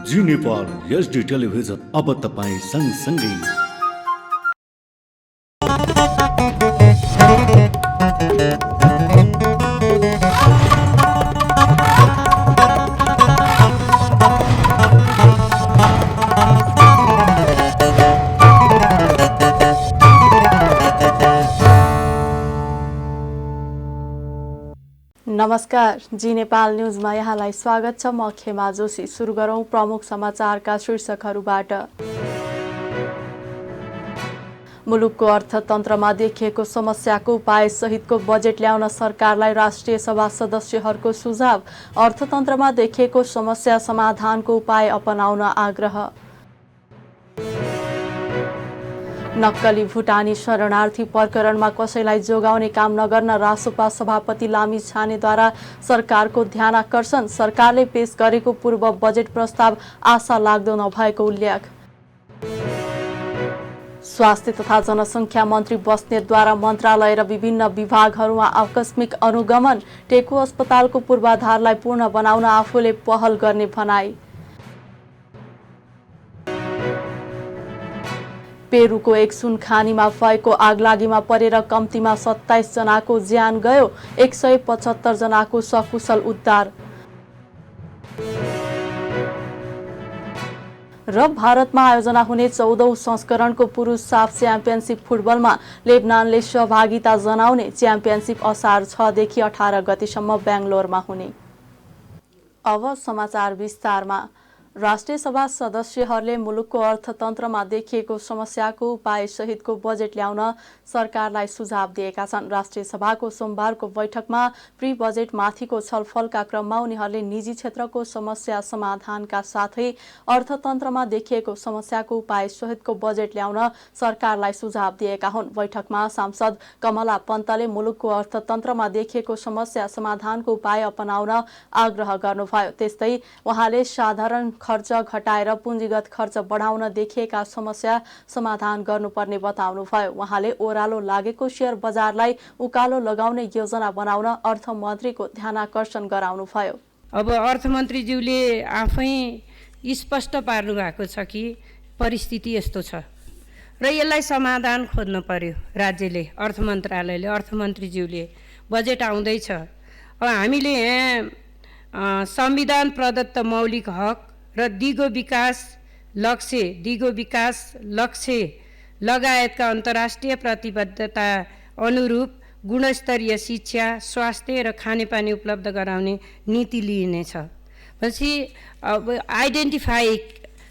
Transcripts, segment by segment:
जी Nepal HD television अब तपाईं सँगसँगै। नमस्कार, जी नेपाल न्युजमा यहाँलाई स्वागत छ। म खेमा जोशी। सुरु गरौं प्रमुख समाचारका शीर्षकहरूबाट। मुलुकको अर्थतन्त्रमा देखिएको समस्याको उपाय सहितको बजेट ल्याउन सरकारलाई राष्ट्रिय सभा सदस्यहरूको सुझाव। अर्थतन्त्रमा देखिएको समस्या समाधानको उपाय अपनाउन आग्रह। नक्कली भुटानी शरणार्थी प्रकरणमा कसैलाई जोगाउने काम नगर्न रासोपा सभापति लामी छानेद्वारा सरकारको ध्यानाकर्षण। सरकारले पेश गरेको पूर्व बजेट प्रस्ताव आशा लाग्दो नभएको उल्लेख। स्वास्थ्य तथा जनसङ्ख्या मन्त्री बस्नेतद्वारा मन्त्रालय र विभिन्न विभागहरूमा आकस्मिक अनुगमन। टेकु अस्पतालको पूर्वाधारलाई पूर्ण बनाउन आफूले पहल गर्ने भनाई। पेरुको एक सुनखानीमा भएको आगलागीमा परेर कम्तीमा 27 जनाको ज्यान गयो। 175 जनाको सकुशल उद्धार। र भारतमा आयोजना हुने 14औं संस्करणको पुरुष साफ च्याम्पियनसिप फुटबलमा लेबनानले सहभागिता जनाउने। च्याम्पियनसिप असार 6 देखि 18 गतेसम्म बेङ्गलोरमा हुने। अब समाचार विस्तारमा। राष्ट्रिय सभा सदस्यहरूले मुलुकको अर्थतन्त्रमा देखिएको समस्याको उपाय सहितको बजेट ल्याउन सरकारलाई सुझाव दिएका छन्। राष्ट्रिय सभाको सोमबारको बैठकमा प्री बजेट माथिको छलफलका क्रममा उनीहरूले निजी क्षेत्रको समस्या समाधानका साथै अर्थतन्त्रमा देखिएको समस्याको उपाय सहितको बजेट ल्याउन सरकारलाई सुझाव दिएका हुन्। बैठकमा सांसद कमला पन्तले मुलुकको अर्थतन्त्रमा देखिएको समस्या समाधानको उपाय अपनाउन आग्रह गर्नुभयो। त्यस्तै उहाँले साधारण खर्च घटाएर पुँजीगत खर्च बढाउन देखिएका समस्या समाधान गर्नुपर्ने बताउनुभयो। उहाँले ओह्रालो लागेको शेयर बजारलाई उकालो लगाउने योजना बनाउन अर्थमन्त्रीको ध्यानाकर्षण गराउनुभयो। अब अर्थमन्त्रीज्यूले आफै स्पष्ट पार्नु भएको छ कि परिस्थिति यस्तो छ र यसलाई समाधान खोज्नु पर्यो। राज्यले, अर्थ मन्त्रालयले, अर्थमन्त्रीज्यूले बजेट आउँदैछ। अब हामीले यहाँ संविधान प्रदत्त मौलिक हक र दिगो विकास लक्ष्य लगायतका अन्तर्राष्ट्रिय प्रतिबद्धता अनुरूप गुणस्तरीय शिक्षा, स्वास्थ्य र खानेपानी उपलब्ध गराउने नीति लिइनेछ। पछि अब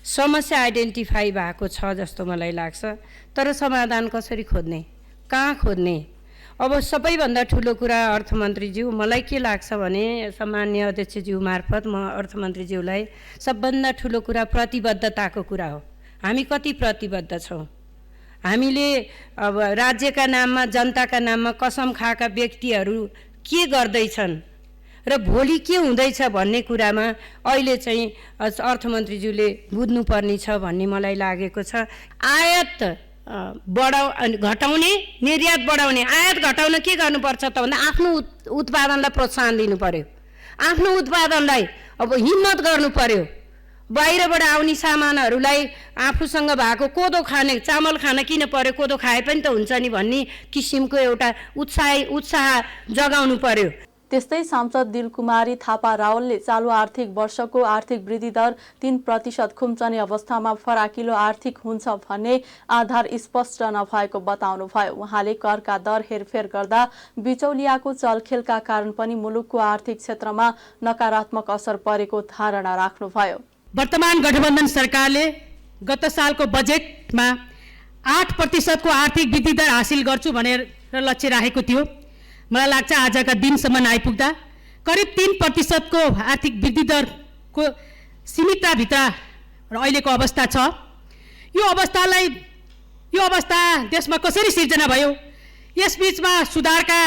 समस्या आइडेन्टिफाई भएको छ जस्तो मलाई लाग्छ। तर समाधान कसरी खोज्ने, कहाँ खोज्ने? अब सबैभन्दा ठुलो कुरा अर्थमन्त्रीज्यू, मलाई के लाग्छ भने सम्माननीय अध्यक्षज्यू मार्फत म अर्थमन्त्रीज्यूलाई सबभन्दा ठुलो कुरा प्रतिबद्धताको कुरा हो। हामी कति प्रतिबद्ध छौँ? हामीले अब राज्यका नाममा, जनताका नाममा कसम खाएका व्यक्तिहरू के गर्दैछन् र भोलि के हुँदैछ भन्ने कुरामा अहिले चाहिँ अर्थमन्त्रीज्यूले बुझ्नुपर्ने छ भन्ने मलाई लागेको छ। आयात घटाउने, निर्यात बढाउने। आयात घटाउन के गर्नुपर्छ त भन्दा आफ्नो उत्पादनलाई प्रोत्साहन दिनु पर्यो। आफ्नो उत्पादनलाई अब हिम्मत गर्नु पर्यो। बाहिरबाट आउने सामानहरूलाई आफूसँग भएको कोदो खाने, चामल खान किन पर्यो, कोदो खाए पनि त हुन्छ नि भन्ने किसिमको एउटा उत्साह जगाउनु पर्यो। त्यस्तै सांसद दिलकुमारी थापा रावलले चालु आर्थिक वर्षको आर्थिक वृद्धि दर 3% खुम्चने अवस्थामा फराकिलो आर्थिक हुन्छ भन्ने आधार स्पष्ट नभएको बताउनुभयो। उहाँले करका दर हेरफेर गर्दा बिचौलियाको चलखेलका कारण पनि मुलुकको आर्थिक क्षेत्रमा नकारात्मक असर परेको धारणा राख्नुभयो। वर्तमान गठबन्धन सरकारले गत सालको बजेटमा 8% को आर्थिक वृद्धि दर हासिल गर्छु भनेर लक्ष्य राखेको थियो। मलाई लाग्छ आजका दिनसम्म आइपुग्दा करिब 3% को आर्थिक वृद्धि दरको सीमितताभित्र अहिलेको अवस्था छ। यो अवस्था देशमा कसरी सिर्जना भयो, यसबीचमा सुधारका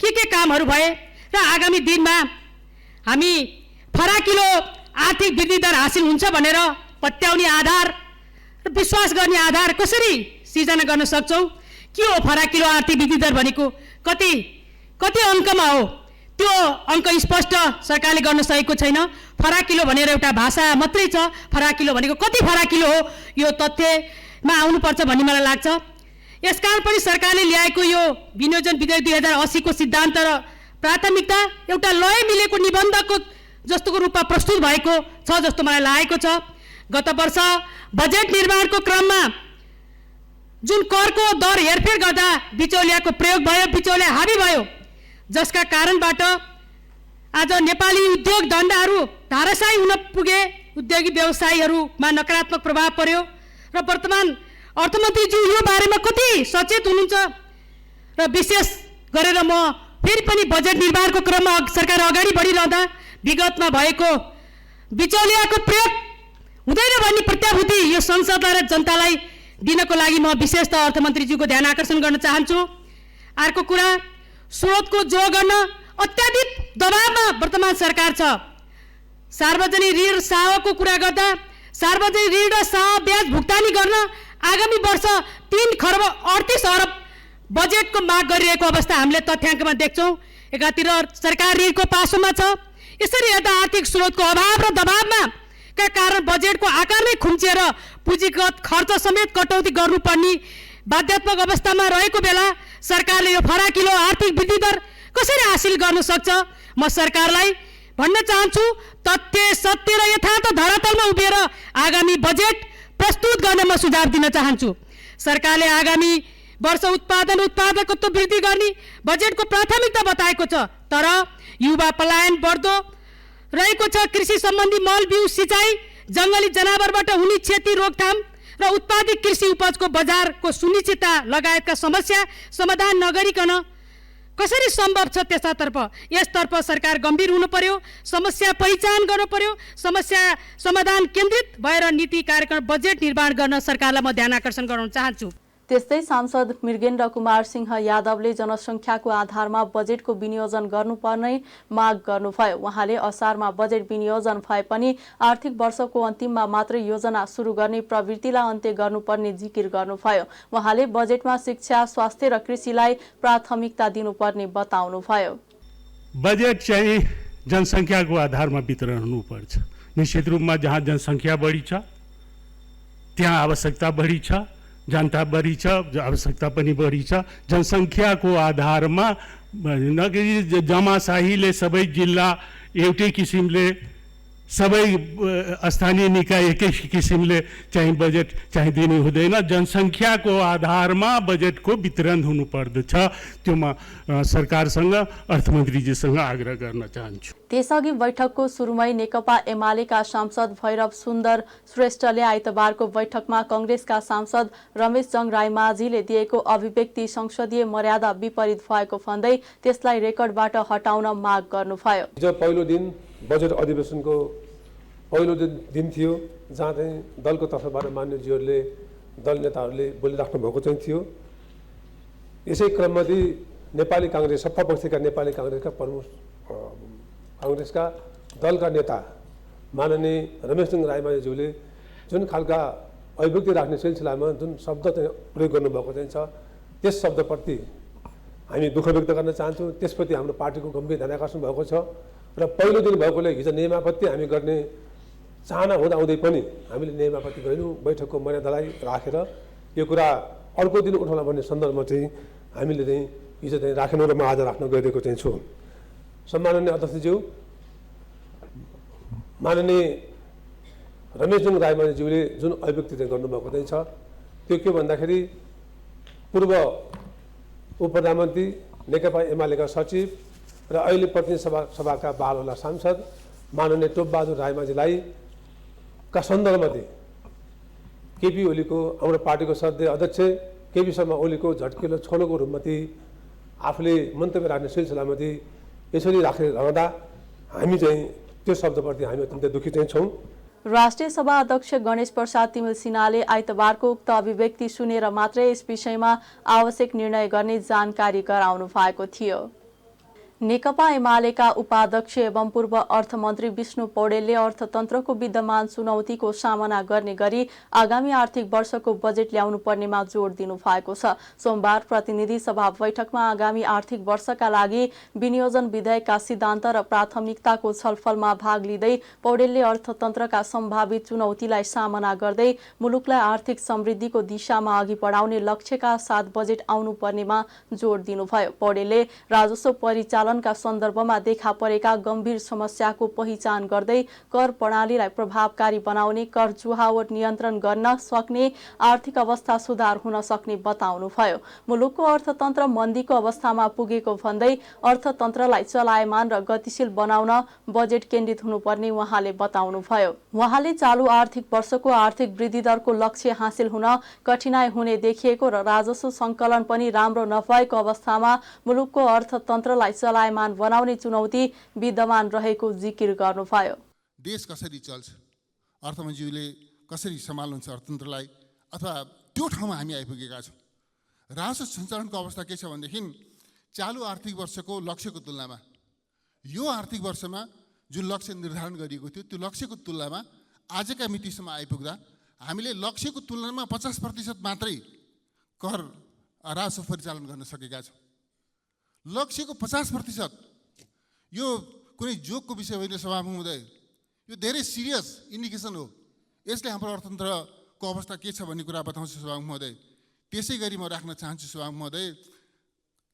के कामहरू भए र आगामी दिनमा हामी फराकिलो आर्थिक वृद्धि दर हासिल हुन्छ भनेर पत्याउने आधार र विश्वास गर्ने आधार कसरी सिर्जना गर्न सक्छौँ? के हो फराकिलो आर्थिक वृद्धि दर भनेको? कति अङ्कमा हो? त्यो अङ्क स्पष्ट सरकारले गर्न सकेको छैन। फराकिलो भनेर एउटा भाषा मात्रै छ, फराकिलो भनेको कति फराकिलो हो यो तथ्यमा आउनुपर्छ भन्ने मलाई लाग्छ। यसकारण पनि सरकारले ल्याएको यो विनियोजन विधेयक 2080 को सिद्धान्त र प्राथमिकता एउटा लय मिलेको निबन्धको जस्तोको रूपमा प्रस्तुत भएको छ जस्तो मलाई लागेको छ। गत वर्ष बजेट निर्माणको क्रममा जुन करको दर हेरफेर गर्दा बिचौलियाको प्रयोग भयो, बिचौलिया हावी भयो, जसका कारणबाट आज नेपाली उद्योग धन्दाहरू धाराशायी हुन पुगे, उद्योगी व्यवसायीहरूमा नकारात्मक प्रभाव पर्यो र वर्तमान अर्थमन्त्रीज्यू यो बारेमा कति सचेत हुनुहुन्छ र विशेष गरेर म फेरि पनि बजेट निर्माणको क्रममा सरकार अगाडि बढिरहँदा विगतमा भएको बिचौलियाको प्रयोग हुँदैन भन्ने प्रत्याभूति यो संसदलाई र जनतालाई दिनको लागि म विशेषतः अर्थमन्त्रीज्यूको ध्यान आकर्षण गर्न चाहन्छु। अर्को कुरा, स्रोतको जो गर्न अत्याधिक दबावमा वर्तमान सरकार छ। सार्वजनिक ऋण साहको कुरा गर्दा सार्वजनिक ऋण र साह ब्याज भुक्तानी गर्न आगामी वर्ष 3 खर्ब 38 अरब बजेटको माग गरिरहेको अवस्था हामीले तथ्याङ्कमा देख्छौँ। एकातिर सरकार ऋणको पासोमा छ। यसरी हेर्दा आर्थिक स्रोतको अभाव र दबावमा का कारण बजेटको आकारमै खुम्चिएर पुँजीगत खर्च समेत कटौती गर्नुपर्ने बाध्यात्मक अवस्थामा रहेको बेला सरकारले यो फराकिलो आर्थिक वृद्धि दर कसरी हासिल गर्न सक्छ? म सरकारलाई भन्न चाहन्छु, तथ्य सत्य र यथार्थ धरातलमा उभिएर आगामी बजेट प्रस्तुत गर्न म सुझाव दिन चाहन्छु। सरकारले आगामी वर्ष उत्पादकत्व वृद्धि गर्ने बजेटको प्राथमिकता बताएको छ, तर युवा पलायन बढ्दो रहेको छ। कृषि सम्बन्धी मल बिउ सिँचाइ, जङ्गली जनावरबाट हुने क्षति रोकथाम र उत्पादित कृषि उपजको बजारको सुनिश्चितता लगायतका समस्या समाधान नगरिकन कसरी सम्भव छ? त्यसतर्फ यसतर्फ सरकार गम्भीर हुनु पर्यो, समस्या पहिचान गर्नु पर्यो, समस्या समाधान केन्द्रित भएर नीति कार्यक्रम बजेट निर्माण गर्न सरकारलाई म ध्यान आकर्षण गराउन चाहन्छु। त्यस्तै सांसद मृगेन्द्र कुमार सिंह यादवले जनसङ्ख्याको आधारमा बजेटको विनियोजन गर्नुपर्ने माग गर्नुभयो। उहाँले असारमा बजेट विनियोजन भए पनि आर्थिक वर्षको अन्तिममा मात्रै योजना सुरु गर्ने प्रवृत्तिलाई अन्त्य गर्नुपर्ने जिकिर गर्नुभयो। उहाँले बजेटमा शिक्षा, स्वास्थ्य र कृषिलाई प्राथमिकता दिनुपर्ने बताउनुभयो। बजेट चाहिँ जनसङ्ख्याको आधारमा वितरण हुनुपर्छ। निश्चित रूपमा जहाँ जनसङ्ख्या बढी छ त्यहाँ आवश्यकता बढी छ, जनता बढी छ, आवश्यकता पनि बढी छ। जनसङ्ख्याको आधारमा नगरी जमासाहीले सबै जिल्ला एउटै किसिमले, सबै स्थानीय निकाय एकै किसिमले चाहिँ बजेट चाहिँ दिनु हुँदैन। जनसङ्ख्याको आधारमा बजेटको वितरण हुनुपर्दछ। त्यो म सरकारसँग अर्थमन्त्रीजीसँग आग्रह गर्न चाहन्छु। त्यसअघि बैठकको सुरुमै नेकपा एमालेका सांसद भैरव सुन्दर श्रेष्ठले आइतबारको बैठकमा कङ्ग्रेसका सांसद रमेश जङ रायमाझीले दिएको अभिव्यक्ति संसदीय मर्यादा विपरीत भएको भन्दै त्यसलाई रेकर्डबाट हटाउन माग गर्नुभयो। हिजो पहिलो दिन बजेट अधिवेशनको पहिलो दिन थियो, जहाँ चाहिँ दलको तर्फबाट मान्यज्यूहरूले, दल नेताहरूले बोलिराख्नु भएको चाहिँ थियो। यसै क्रममध्ये नेपाली काङ्ग्रेस, सत्तापक्षका नेपाली काङ्ग्रेसका प्रमुख काङ्ग्रेसका दलका नेता माननीय रमेश जङ रायमाझीज्यूले जुन खालका अभिव्यक्ति राख्ने सिलसिलामा जुन शब्द चाहिँ प्रयोग गर्नुभएको चाहिँ छ, त्यस शब्दप्रति हामी दुःख व्यक्त गर्न चाहन्छौँ। त्यसप्रति हाम्रो पार्टीको गम्भीर ध्यान आकर्षण भएको छ र पहिलो दिन भएकोले हिजो नियमापत्ति हामी गर्ने चाहना हुँदाहुँदै पनि हामीले नियमापत्ति गऱ्यौँ। बैठकको मर्यादालाई राखेर यो कुरा अर्को दिन उठाउन भन्ने सन्दर्भमा चाहिँ हामीले चाहिँ हिजो चाहिँ राखेनौँ र म आज राख्न गइरहेको चाहिँ छु। सम्माननीय अध्यक्षज्यू, माननीय रमेश जङ रायमाझीज्यूले जुन अभिव्यक्ति चाहिँ गर्नुभएको चाहिँ छ, त्यो के भन्दाखेरि पूर्व उप प्रधानमन्त्री, नेकपा एमालेका सचिव र अहिले प्रतिनिधि सभाका बालवाला सांसद माननीय टोपबहादुर रायमाझीलाई का सन्दर्भमध्ये केपी ओलीको, हाम्रो पार्टीको सदस्य अध्यक्ष केपी शर्मा ओलीको झट्किलो छोलोको रूपमा आफूले मन्तव्य राख्ने सिलसिलामध्ये यसरी रहँदा हामी चाहिँ त्यो शब्दप्रति हामी अत्यन्तै दुःखी चाहिँ छौँ। राष्ट्रिय सभा अध्यक्ष गणेश प्रसाद तिमिल सिन्हाले आइतबारको उक्त अभिव्यक्ति सुनेर मात्रै यस विषयमा आवश्यक निर्णय गर्ने जानकारी गराउनु भएको थियो। नेकपा एमालेका उपाध्यक्ष एवं पूर्व अर्थमन्त्री विष्णु पौडेलले अर्थतन्त्रको विद्यमान चुनौतीको सामना गर्ने गरी आगामी आर्थिक वर्षको बजेट ल्याउनु पर्नेमा जोड दिनु भएको छ। सोमबार प्रतिनिधि सभा बैठकमा आगामी आर्थिक वर्षका लागि विनियोजन विधेयकका सिद्धान्त र प्राथमिकताको छलफलमा भाग लिँदै पौडेलले अर्थतन्त्रका सम्भावित चुनौतीलाई सामना गर्दै मुलुकलाई आर्थिक समृद्धिको दिशामा अघि बढाउने लक्ष्यका साथ बजेट आउनु पर्नेमा जोड दिनुभयो। पौडेलले राजस्व परिचालन का सन्दर्भमा देखा परेका गम्भीर समस्याको पहिचान गर्दै कर प्रणालीलाई प्रभावकारी बनाउने, कर जुहावट नियन्त्रण गर्न सक्ने, आर्थिक अवस्था सुधार हुन सक्ने बताउनुभयो। मुलुकको अर्थतन्त्र मन्दीको अवस्थामा पुगेको भन्दै अर्थतन्त्रलाई चलायमान र गतिशील बनाउन बजेट केन्द्रित हुनुपर्ने उहाँले बताउनुभयो। उहाँले चालु आर्थिक वर्षको आर्थिक वृद्धि दरको लक्ष्य हासिल हुन कठिनाई हुने देखिएको र राजस्व सङ्कलन पनि राम्रो नभएको अवस्थामा मुलुकको अर्थतन्त्रलाई चलायमान बनाउने चुनौती विद्यमान रहेको जिकिर गर्नुभयो। देश कसरी चल्छ, अर्थमन्त्रीले कसरी सम्हाल्नुहुन्छ अर्थतन्त्रलाई, अथवा त्यो ठाउँमा हामी आइपुगेका छौँ। राजस्व सञ्चालनको अवस्था के छ भनेदेखि चालु आर्थिक वर्षको लक्ष्यको तुलनामा यो आर्थिक वर्षमा जुन लक्ष्य निर्धारण गरिएको थियो त्यो लक्ष्यको तुलनामा आजका मितिसम्म आइपुग्दा हामीले लक्ष्यको तुलनामा 50% मात्रै कर राजस्व परिचालन गर्न सकेका छौँ। लक्ष्यको 50% यो कुनै जोकको विषय होइन सभामुख महोदय, यो धेरै सिरियस इन्डिकेसन हो। यसले हाम्रो अर्थतन्त्रको अवस्था के छ भन्ने कुरा बताउँछ सभामुख महोदय। त्यसै गरी म राख्न चाहन्छु सभामुख महोदय,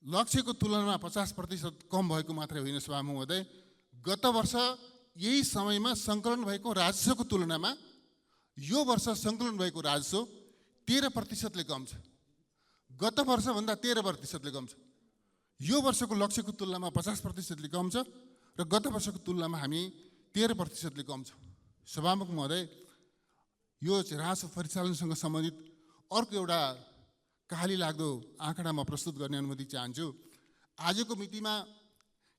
लक्ष्यको तुलनामा 50% कम भएको मात्रै होइन सभामुख महोदय, गत वर्ष यही समयमा सङ्कलन भएको राजस्वको तुलनामा यो वर्ष सङ्कलन भएको राजस्व 13%ले कम छ। गत वर्षभन्दा 13%ले कम छ। यो वर्षको लक्ष्यको तुलनामा 50%ले कम छ र गत वर्षको तुलनामा हामी 13%ले कम छ। सभामुख महोदय, यो राजस्व परिचालनसँग सम्बन्धित अर्को एउटा कहाली लाग्दो आँकडा म प्रस्तुत गर्ने अनुमति चाहन्छु। आजको मितिमा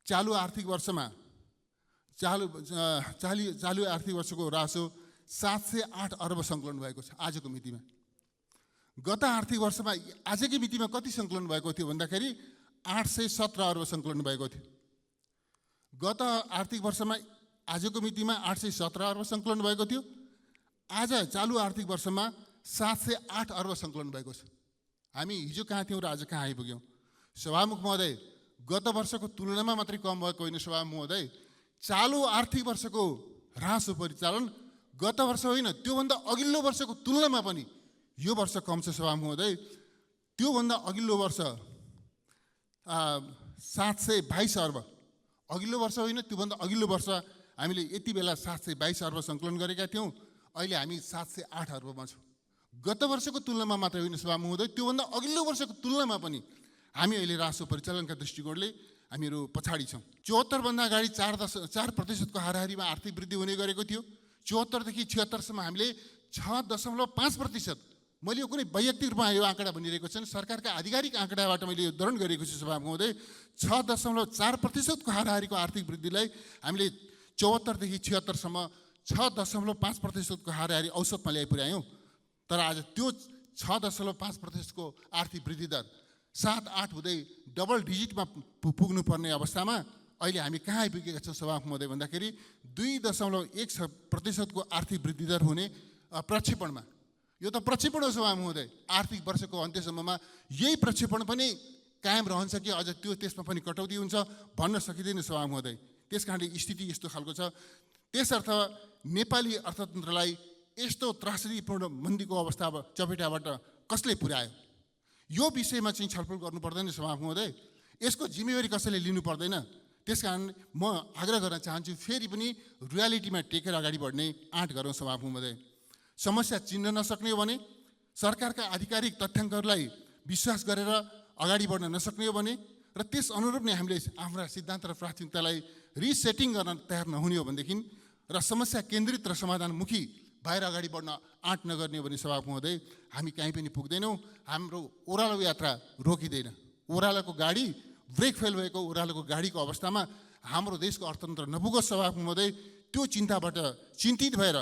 चालु आर्थिक वर्षमा चालु आर्थिक वर्षको राजस्व 708 अर्ब सङ्कलन भएको छ आजको मितिमा। गत आर्थिक वर्षमा आजकै मितिमा कति सङ्कलन भएको थियो भन्दाखेरि 817 अर्ब सङ्कलन भएको थियो। गत आर्थिक वर्षमा आजको मितिमा 817 अर्ब सङ्कलन भएको थियो। आज चालु आर्थिक वर्षमा 708 अर्ब सङ्कलन भएको छ। हामी हिजो कहाँ थियौँ र आज कहाँ आइपुग्यौँ? सभामुख महोदय, गत वर्षको तुलनामा मात्रै कम भएको होइन सभामुख महोदय, चालु आर्थिक वर्षको राजस्व परिचालन गत वर्ष होइन त्योभन्दा अघिल्लो वर्षको तुलनामा पनि यो वर्ष कम छ सभामुख महोदय। त्योभन्दा अघिल्लो वर्ष 722 अर्ब, अघिल्लो वर्ष होइन त्योभन्दा अघिल्लो वर्ष हामीले यति बेला 722 अर्ब सङ्कलन गरेका थियौँ। अहिले हामी 708 अर्बमा छौँ। गत वर्षको तुलनामा मात्रै होइन सभामुख महोदय, त्योभन्दा अघिल्लो वर्षको तुलनामा पनि हामी अहिले राजस्व परिचालनका दृष्टिकोणले हामीहरू पछाडि छौँ। 74 भन्दा अगाडि 4% को हाराहारीमा आर्थिक वृद्धि हुने गरेको थियो। 74 देखि 76 सम्म हामीले 6.5%, मैले यो कुनै वैयक्तिक रूपमा यो आँकडा भनिरहेको छैन, सरकारका आधिकारिक आँकडाबाट मैले यो दरण गरेको छु सभामुख महोदय। 6.4% को हाराहारीको आर्थिक वृद्धिलाई हामीले 74 देखि 76 सम्म 6.5% को हाराहारी औसतमा ल्याइ पुर्यायौँ। तर आज त्यो 6.5% को आर्थिक वृद्धि दर 7-8 हुँदै डबल डिजिटमा पुग्नुपर्ने अवस्थामा अहिले हामी कहाँ आइपुगेका छौँ सभामुख महोदय भन्दाखेरि 2.1% को आर्थिक वृद्धि दर हुने प्रक्षेपणमा। यो त प्रक्षेपण हो सभामुख महोदय। आर्थिक वर्षको अन्त्यसम्ममा यही प्रक्षेपण पनि कायम रहन्छ कि अझ त्यसमा पनि कटौती हुन्छ भन्न सकिँदैन सभामुख महोदय। त्यस कारणले स्थिति यस्तो खालको छ। त्यसर्थ नेपाली अर्थतन्त्रलाई यस्तो त्रासदीपूर्ण मन्दीको अवस्था चपेटाबाट कसले पुर्यायो, यो विषयमा चाहिँ छलफल गर्नु पर्दैन सभामुख महोदय। यसको जिम्मेवारी कसैले लिनु पर्दैन। त्यस कारण म आग्रह गर्न चाहन्छु, फेरि पनि रियालिटीमा टेकेर अगाडि बढ्ने आँट गरौँ सभामुख महोदय। समस्या चिन्न नसक्ने हो भने, सरकारका आधिकारिक तथ्याङ्कहरूलाई विश्वास गरेर अगाडि बढ्न नसक्ने हो भने र त्यस अनुरूप नै हामीले आफ्ना सिद्धान्त र प्राथमिकतालाई रिसेटिङ गर्न तयार नहुने हो भनेदेखि र समस्या केन्द्रित र समाधानमुखी बाहिर अगाडि बढ्न आँट नगर्ने हो भने सभामुख महोदय हामी कहीँ पनि पुग्दैनौँ। हाम्रो ओह्रालो यात्रा रोकिँदैन। ओह्रालोको गाडी ब्रेक फेल भएको ओह्रालोको गाडीको अवस्थामा हाम्रो देशको अर्थतन्त्र नपुगोस् सभामुख महोदय, त्यो चिन्ताबाट चिन्तित भएर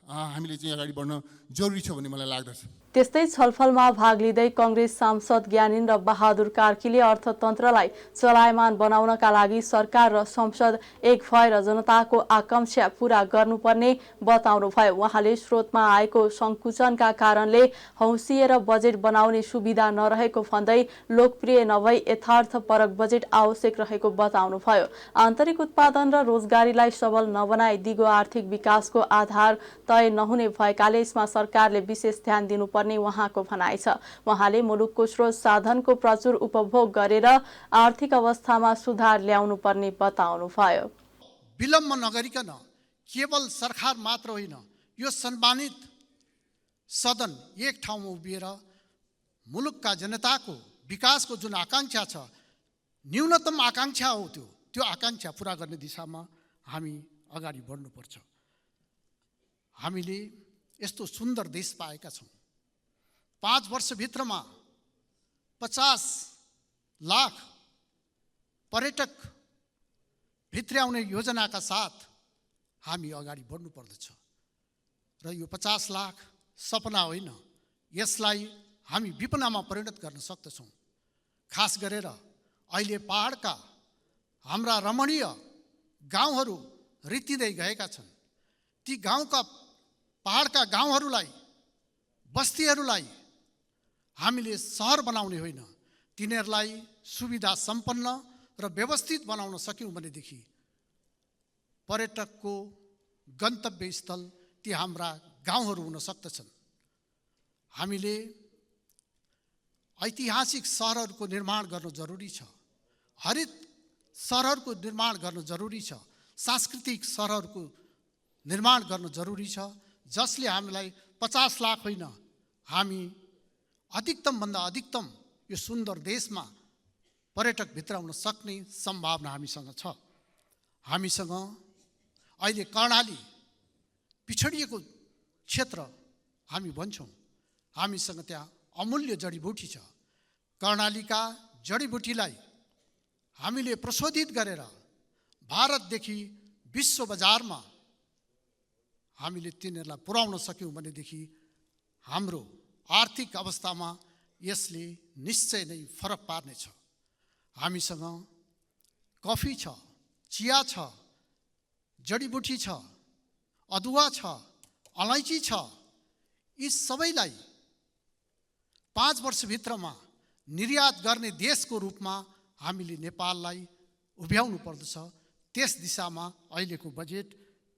हामीले चाहिँ अगाडि बढ्न जरुरी छ भन्ने मलाई लाग्दछ। त्यस्तै छलफलमा भाग लिँदै कङ्ग्रेस सांसद ज्ञानेन्द्र बहादुर कार्कीले अर्थतन्त्रलाई चलायमान बनाउनका लागि सरकार र संसद एक भएर जनताको आकांक्षा पूरा गर्नुपर्ने बताउनुभयो। उहाँले स्रोतमा आएको संकुचनका कारणले हौसिएर बजेट बनाउने सुविधा नरहेको भन्दै लोकप्रिय नभई यथार्थपरक बजेट आवश्यक रहेको बताउनुभयो। आन्तरिक उत्पादन र रोजगारीलाई सबल नबनाई दिगो आर्थिक विकासको आधार तय नहुने भएकाले यसमा सरकारले विशेष ध्यान दिनुपर्ने उहाँको भनाइ छ। उहाँले मुलुकको स्रोत साधनको प्रचुर उपभोग गरेर आर्थिक अवस्थामा सुधार ल्याउनुपर्ने बताउनुभयो। विलम्ब नगरिकन केवल सरकार मात्र होइन, यो सम्मानित सदन एक ठाउँमा उभिएर मुलुकका जनताको विकासको जुन आकांक्षा छ, न्यूनतम आकांक्षा हो, त्यो आकांक्षा पूरा गर्ने दिशामा हामी अगाडि बढ्नुपर्छ। हामीले यस्तो सुन्दर देश पाएका छौँ। 5 वर्षभित्रमा 50 लाख पर्यटक भित्र्याउने योजनाका साथ हामी अगाडि बढ्नु पर्दछ र यो 50 लाख सपना होइन, यसलाई हामी विपनामा परिणत गर्न सक्दछौँ। खास गरेर अहिले पहाडका हाम्रा रमणीय गाउँहरू रित्तिँदै गएका छन्। ती गाउँका पहाडका गाउँहरूलाई, बस्तीहरूलाई हामीले सहर बनाउने होइन, तिनीहरूलाई सुविधा सम्पन्न र व्यवस्थित बनाउन सक्यौँ भनेदेखि पर्यटकको गन्तव्य स्थल ती हाम्रा गाउँहरू हुन सक्दछन्। हामीले ऐतिहासिक सहरहरूको निर्माण गर्नु जरुरी छ, हरित सहरहरूको निर्माण गर्नु जरुरी छ, सांस्कृतिक सहरहरूको निर्माण गर्नु जरुरी छ, जसले हामीलाई 50 लाख होइन, हामी अधिकतमभन्दा अधिकतम यो सुन्दर देशमा पर्यटक भित्राउन सक्ने सम्भावना हामीसँग छ। हामीसँग अहिले कर्णाली पिछडिएको क्षेत्र हामी भन्छौँ, हामीसँग त्यहाँ अमूल्य जडीबुटी छ। कर्णालीका जडीबुटीलाई हामीले प्रशोधित गरेर भारतदेखि विश्व बजारमा हामीले तिनीहरूलाई पुर्याउन सक्यौँ भनेदेखि हाम्रो आर्थिक अवस्थामा यसले निश्चय नै फरक पार्नेछ। हामीसँग कफी छ, चिया छ, जडीबुटी छ, अदुवा छ, अलैँची छ। यी सबैलाई 5 वर्षभित्रमा निर्यात गर्ने देशको रूपमा हामीले नेपाललाई उभ्याउनु पर्दछ। त्यस दिशामा अहिलेको बजेट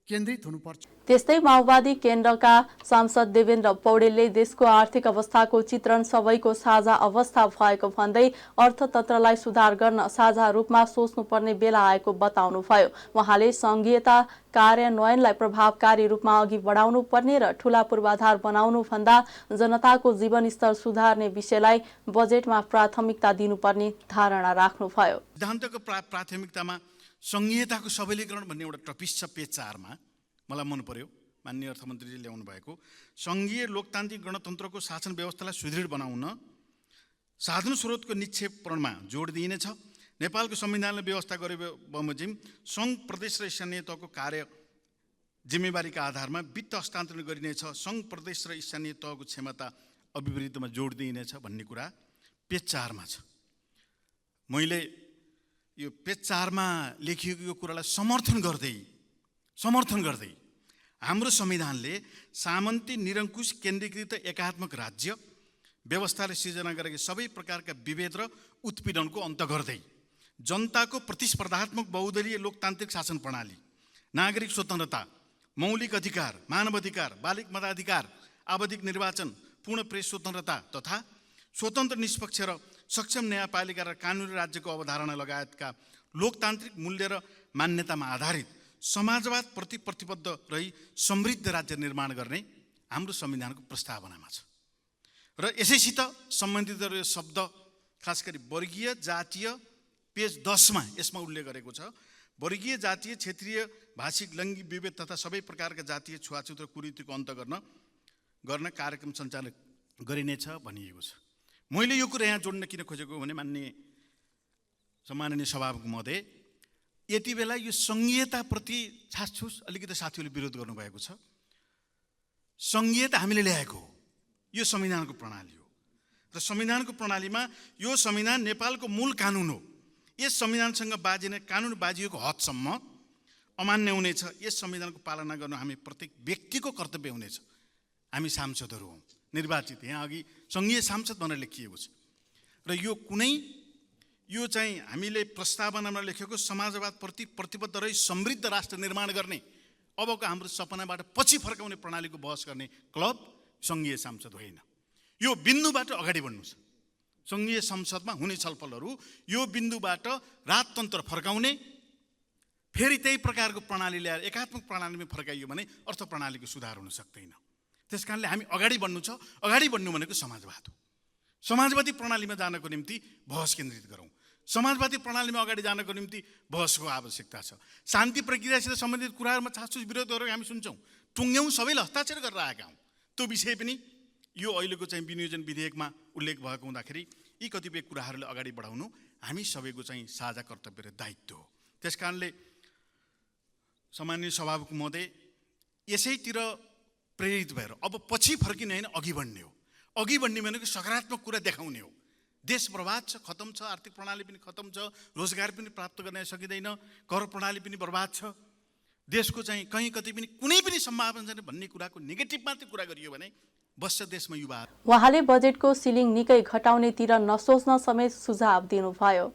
केन्द्रित हुनुपर्छ। त्यस्तै माओवादी केन्द्रका सांसद देवेन्द्र पौडेलले देशको आर्थिक अवस्थाको चित्रण सबैको साझा अवस्था भएको भन्दै अर्थतन्त्रलाई सुधार गर्न साझा रूपमा सोच्नुपर्ने बेला आएको बताउनुभयो। उहाँले संघीयता कार्यान्वयनलाई प्रभावकारी रूपमा अघि बढाउनु पर्ने र ठूला पूर्वाधार बनाउनु भन्दा जनताको जीवनस्तर सुधार्ने विषयलाई बजेटमा प्राथमिकता दिनुपर्ने धारणा राख्नुभयो। सिद्धान्तको प्राथमिकतामा संघीयताको सबलीकरण भन्ने एउटा टपिक छ पेज 4 मा। मलाई मन पर्यो माननीय अर्थमन्त्रीले ल्याउनु भएको। संघीय लोकतान्त्रिक गणतन्त्रको शासन व्यवस्थालाई सुदृढ बनाउन साधन स्रोतको निक्षेपणमा जोड दिइनेछ। नेपालको संविधानले व्यवस्था गरे बमोजिम सङ्घ प्रदेश र स्थानीय तहको कार्य जिम्मेवारीका आधारमा वित्त हस्तान्तरण गरिनेछ। सङ्घ प्रदेश र स्थानीय तहको क्षमता अभिवृद्धिमा जोड दिइनेछ भन्ने कुरा पेज 4 मा छ। मैले यो पेज 4 मा लेखिएको यो कुरालाई समर्थन गर्दै हाम्रो संविधानले सामन्ती निरङ्कुश केन्द्रीकृत एकात्मक राज्य व्यवस्थाले सिर्जना गरेका सबै प्रकारका विभेद र उत्पीडनको अन्त गर्दै जनताको प्रतिस्पर्धात्मक बहुदलीय लोकतान्त्रिक शासन प्रणाली, नागरिक स्वतन्त्रता, मौलिक अधिकार, मानवाधिकार, बालिक मताधिकार, आवधिक निर्वाचन, पूर्ण प्रेस स्वतन्त्रता तथा स्वतन्त्र निष्पक्ष र सक्षम न्यायपालिका र कानुनी राज्यको अवधारणा लगायतका लोकतान्त्रिक मूल्य र मान्यतामा आधारित समाजवाद प्रति प्रतिबद्ध रही समृद्ध राज्य निर्माण गर्ने हाम्रो संविधानको प्रस्तावनामा छ। र यसैसित सम्बन्धित शब्द खास गरी वर्गीय जातीय पेज 10 मा यसमा उल्लेख गरेको छ। वर्गीय जातीय क्षेत्रीय भाषिक लैङ्गिक विभेद तथा सबै प्रकारका जातीय छुवाछुत र कुरीतिको अन्त गर्न कार्यक्रम सञ्चालन गरिनेछ भनिएको छ। मैले यो कुरा यहाँ जोड्न किन खोजेको भने माननीय सम्माननीय सभामुख महोदय, यति बेला यो संघीयताप्रति छासछुस अलिकति साथीहरूले विरोध गर्नुभएको छ। संघीयता हामीले ल्याएको हो, यो संविधानको प्रणाली हो र संविधानको प्रणालीमा यो संविधान नेपालको मूल कानुन हो। यस संविधानसँग बाजिने कानुन बाजिएको हदसम्म अमान्य हुनेछ। यस संविधानको पालना गर्नु हामी प्रत्येक व्यक्तिको कर्तव्य हुनेछ। हामी सांसदहरू हौँ, निर्वाचित, यहाँ अघि सङ्घीय सांसद भनेर लेखिएको छ र यो चाहिँ हामीले प्रस्तावनामा लेखेको समाजवादप्रति प्रतिबद्ध रही समृद्ध राष्ट्र निर्माण गर्ने अबको हाम्रो सपनाबाट पछि फर्काउने प्रणालीको बहस गर्ने क्लब सङ्घीय सांसद होइन। यो बिन्दुबाट अगाडि बढ्नु छ। सङ्घीय संसदमा हुने छलफलहरू यो बिन्दुबाट राजतन्त्र फर्काउने, फेरि त्यही प्रकारको प्रणाली ल्याएर एकात्मक प्रणालीमा फर्काइयो भने अर्थ प्रणालीको सुधार हुन सक्दैन। त्यस कारणले हामी अगाडि बढ्नु छ। अगाडि बढ्नु भनेको समाजवाद हो। समाजवादी प्रणालीमा जानको निम्ति बहस केन्द्रित गरौँ। समाजवादी प्रणालीमा अगाडि जानको निम्ति बहसको आवश्यकता छ। शान्ति प्रक्रियासित सम्बन्धित कुराहरूमा चासो विरोध गरेर हामी सुन्छौँ, टुङ्ग्यौँ, सबैले हस्ताक्षर गरेर आएका हौँ। त्यो विषय पनि यो अहिलेको चाहिँ विनियोजन विधेयकमा उल्लेख भएको हुँदाखेरि यी कतिपय कुराहरूलाई अगाडि बढाउनु हामी सबैको चाहिँ साझा कर्तव्य र दायित्व हो। त्यस कारणले सामान्य सभामुख महोदय, यसैतिर प्रेरित भएर अब पछि फर्किने होइन, अघि बढ्ने हो। अघि बढ्ने भनेको सकारात्मक कुरा देखाउने हो। देश बर्बाद छ, खतम छ, आर्थिक प्रणाली पनि खतम छ, रोजगार पनि प्राप्त गर्न सकिँदैन, कर प्रणाली पनि बर्बाद छ, देशको चाहिँ कहीँ कतै पनि कुनै पनि सम्भावना छैन भन्ने कुराको नेगेटिभ मात्रै कुरा गरियो भने बस्छ देशमा युवा। उहाँले बजेटको सिलिङ निकै घटाउनेतिर नसोच्न समेत सुझाव दिनुभयो।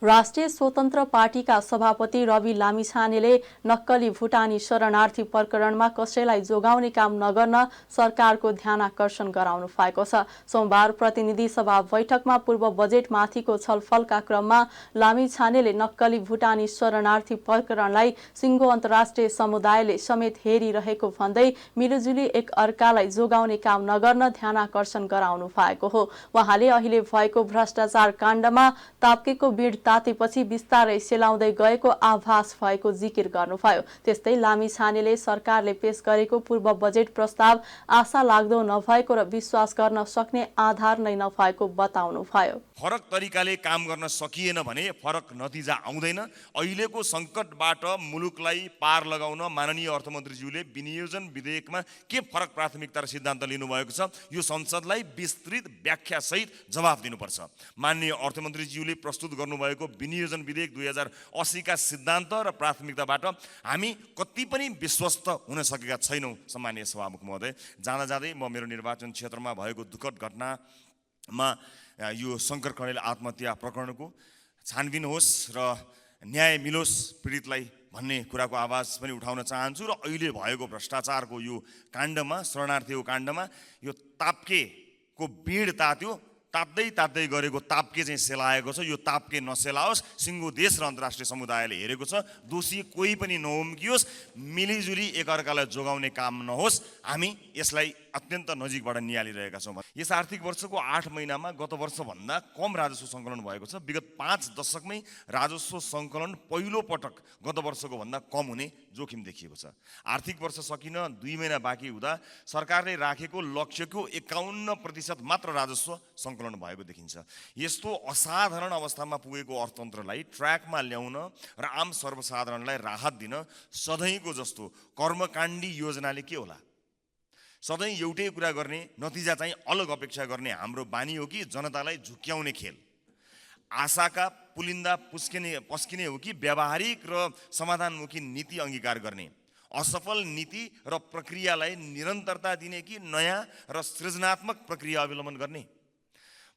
राष्ट्रिय स्वतन्त्र पार्टीका सभापति रवि लामिछानेले नक्कली भुटानी शरणार्थी प्रकरणमा कसैलाई जोगाउने काम नगर्न सरकारको ध्यानाकर्षण गराउनु भएको छ। सोमबार प्रतिनिधि सभा बैठकमा पूर्व बजेटमाथिको छलफलका क्रममा लामिछानेले नक्कली भुटानी शरणार्थी प्रकरणलाई सिङ्गो अन्तर्राष्ट्रिय समुदायले समेत हेरिरहेको भन्दै मिलिजुली एक अर्कालाई जोगाउने काम नगर्न ध्यानाकर्षण गराउनु भएको हो। उहाँले अहिले भएको भ्रष्टाचार काण्डमा ताप्केको बिड तातेपछि बिस्तारै सेलाउँदै गएको आभास भएको जिकिर गर्नुभयो। त्यस्तै लामिछानेले सरकारले पेश गरेको पूर्व बजेट प्रस्ताव आशा लाग्दो नभएको र विश्वास गर्न सक्ने आधार नै नभएको बताउनुभयो। फरक तरिकाले काम गर्न सकिएन भने फरक नतिजा आउँदैन। अहिलेको सङ्कटबाट मुलुकलाई पार लगाउन माननीय अर्थमन्त्रीज्यूले विनियोजन विधेयकमा के फरक प्राथमिकता र सिद्धान्त लिनुभएको छ, यो संसदलाई विस्तृत व्याख्यासहित जवाफ दिनुपर्छ। माननीय अर्थमन्त्रीज्यूले प्रस्तुत गर्नुभएको विनियोजन विधेयक 2080 का सिद्धान्त र प्राथमिकताबाट हामी कति पनि विश्वस्त हुन सकेका छैनौँ। सम्मानीय सभामुख महोदय, जाँदा जाँदै म मेरो निर्वाचन क्षेत्रमा भएको दुःखद घटनामा यो शङ्कर खडेल आत्महत्या प्रकरणको छानबिन होस् र न्याय मिलोस् पीडितलाई भन्ने कुराको आवाज पनि उठाउन चाहन्छु। र अहिले भएको भ्रष्टाचारको यो काण्डमा, शरणार्थीको काण्डमा यो ताप्केको बिड तात्यो, ताप्दै गरेको ताप्के चाहिँ सेलाएको छ। यो ताप्के नसेलाओस्, सिङ्गो देश र अन्तर्राष्ट्रिय समुदायले हेरेको छ। दोषी कोही पनि नउम्कियोस्, मिलिजुली एकअर्कालाई जोगाउने काम नहोस्। हामी यसलाई अत्यन्त नजिकबाट निहालिरहेका छौँ। यस आर्थिक वर्षको 8 महिनामा गत वर्षभन्दा कम राजस्व सङ्कलन भएको छ। विगत 5 दशकमै राजस्व सङ्कलन पहिलो पटक गत वर्षको भन्दा कम हुने जोखिम देखिएको छ। आर्थिक वर्ष सकिन 2 महिना बाँकी हुँदा सरकारले राखेको लक्ष्यको 51% मात्र राजस्व सङ्कलन भएको देखिन्छ। यस्तो असाधारण अवस्थामा पुगेको अर्थतन्त्रलाई ट्र्याकमा ल्याउन र आम सर्वसाधारणलाई राहत दिन सधैँको जस्तो कर्मकाण्डी योजनाले के होला? सधैँ एउटै कुरा गर्ने, नतिजा चाहिँ अलग अपेक्षा गर्ने हाम्रो बानी हो कि जनतालाई झुक्क्याउने खेल? आशाका पुलिन्दा पस्किने हो कि व्यावहारिक र समाधानमुखी नीति अङ्गीकार गर्ने? असफल नीति र प्रक्रियालाई निरन्तरता दिने कि नयाँ र सृजनात्मक प्रक्रिया अवलम्बन गर्ने?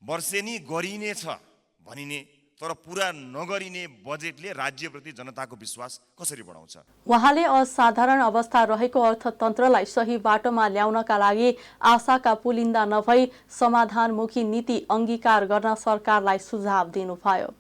वर्षेनी गरिनेछ भनिने तर पुरा नगरिने बजेटले राज्यप्रति जनताको विश्वास कसरी बढाउँछ? उहाँले असाधारण अवस्था रहेको अर्थतन्त्रलाई सही बाटोमा ल्याउनका लागि आशाका पुलिन्दा नभई समाधानमुखी नीति अङ्गीकार गर्न सरकारलाई सुझाव दिनुभयो।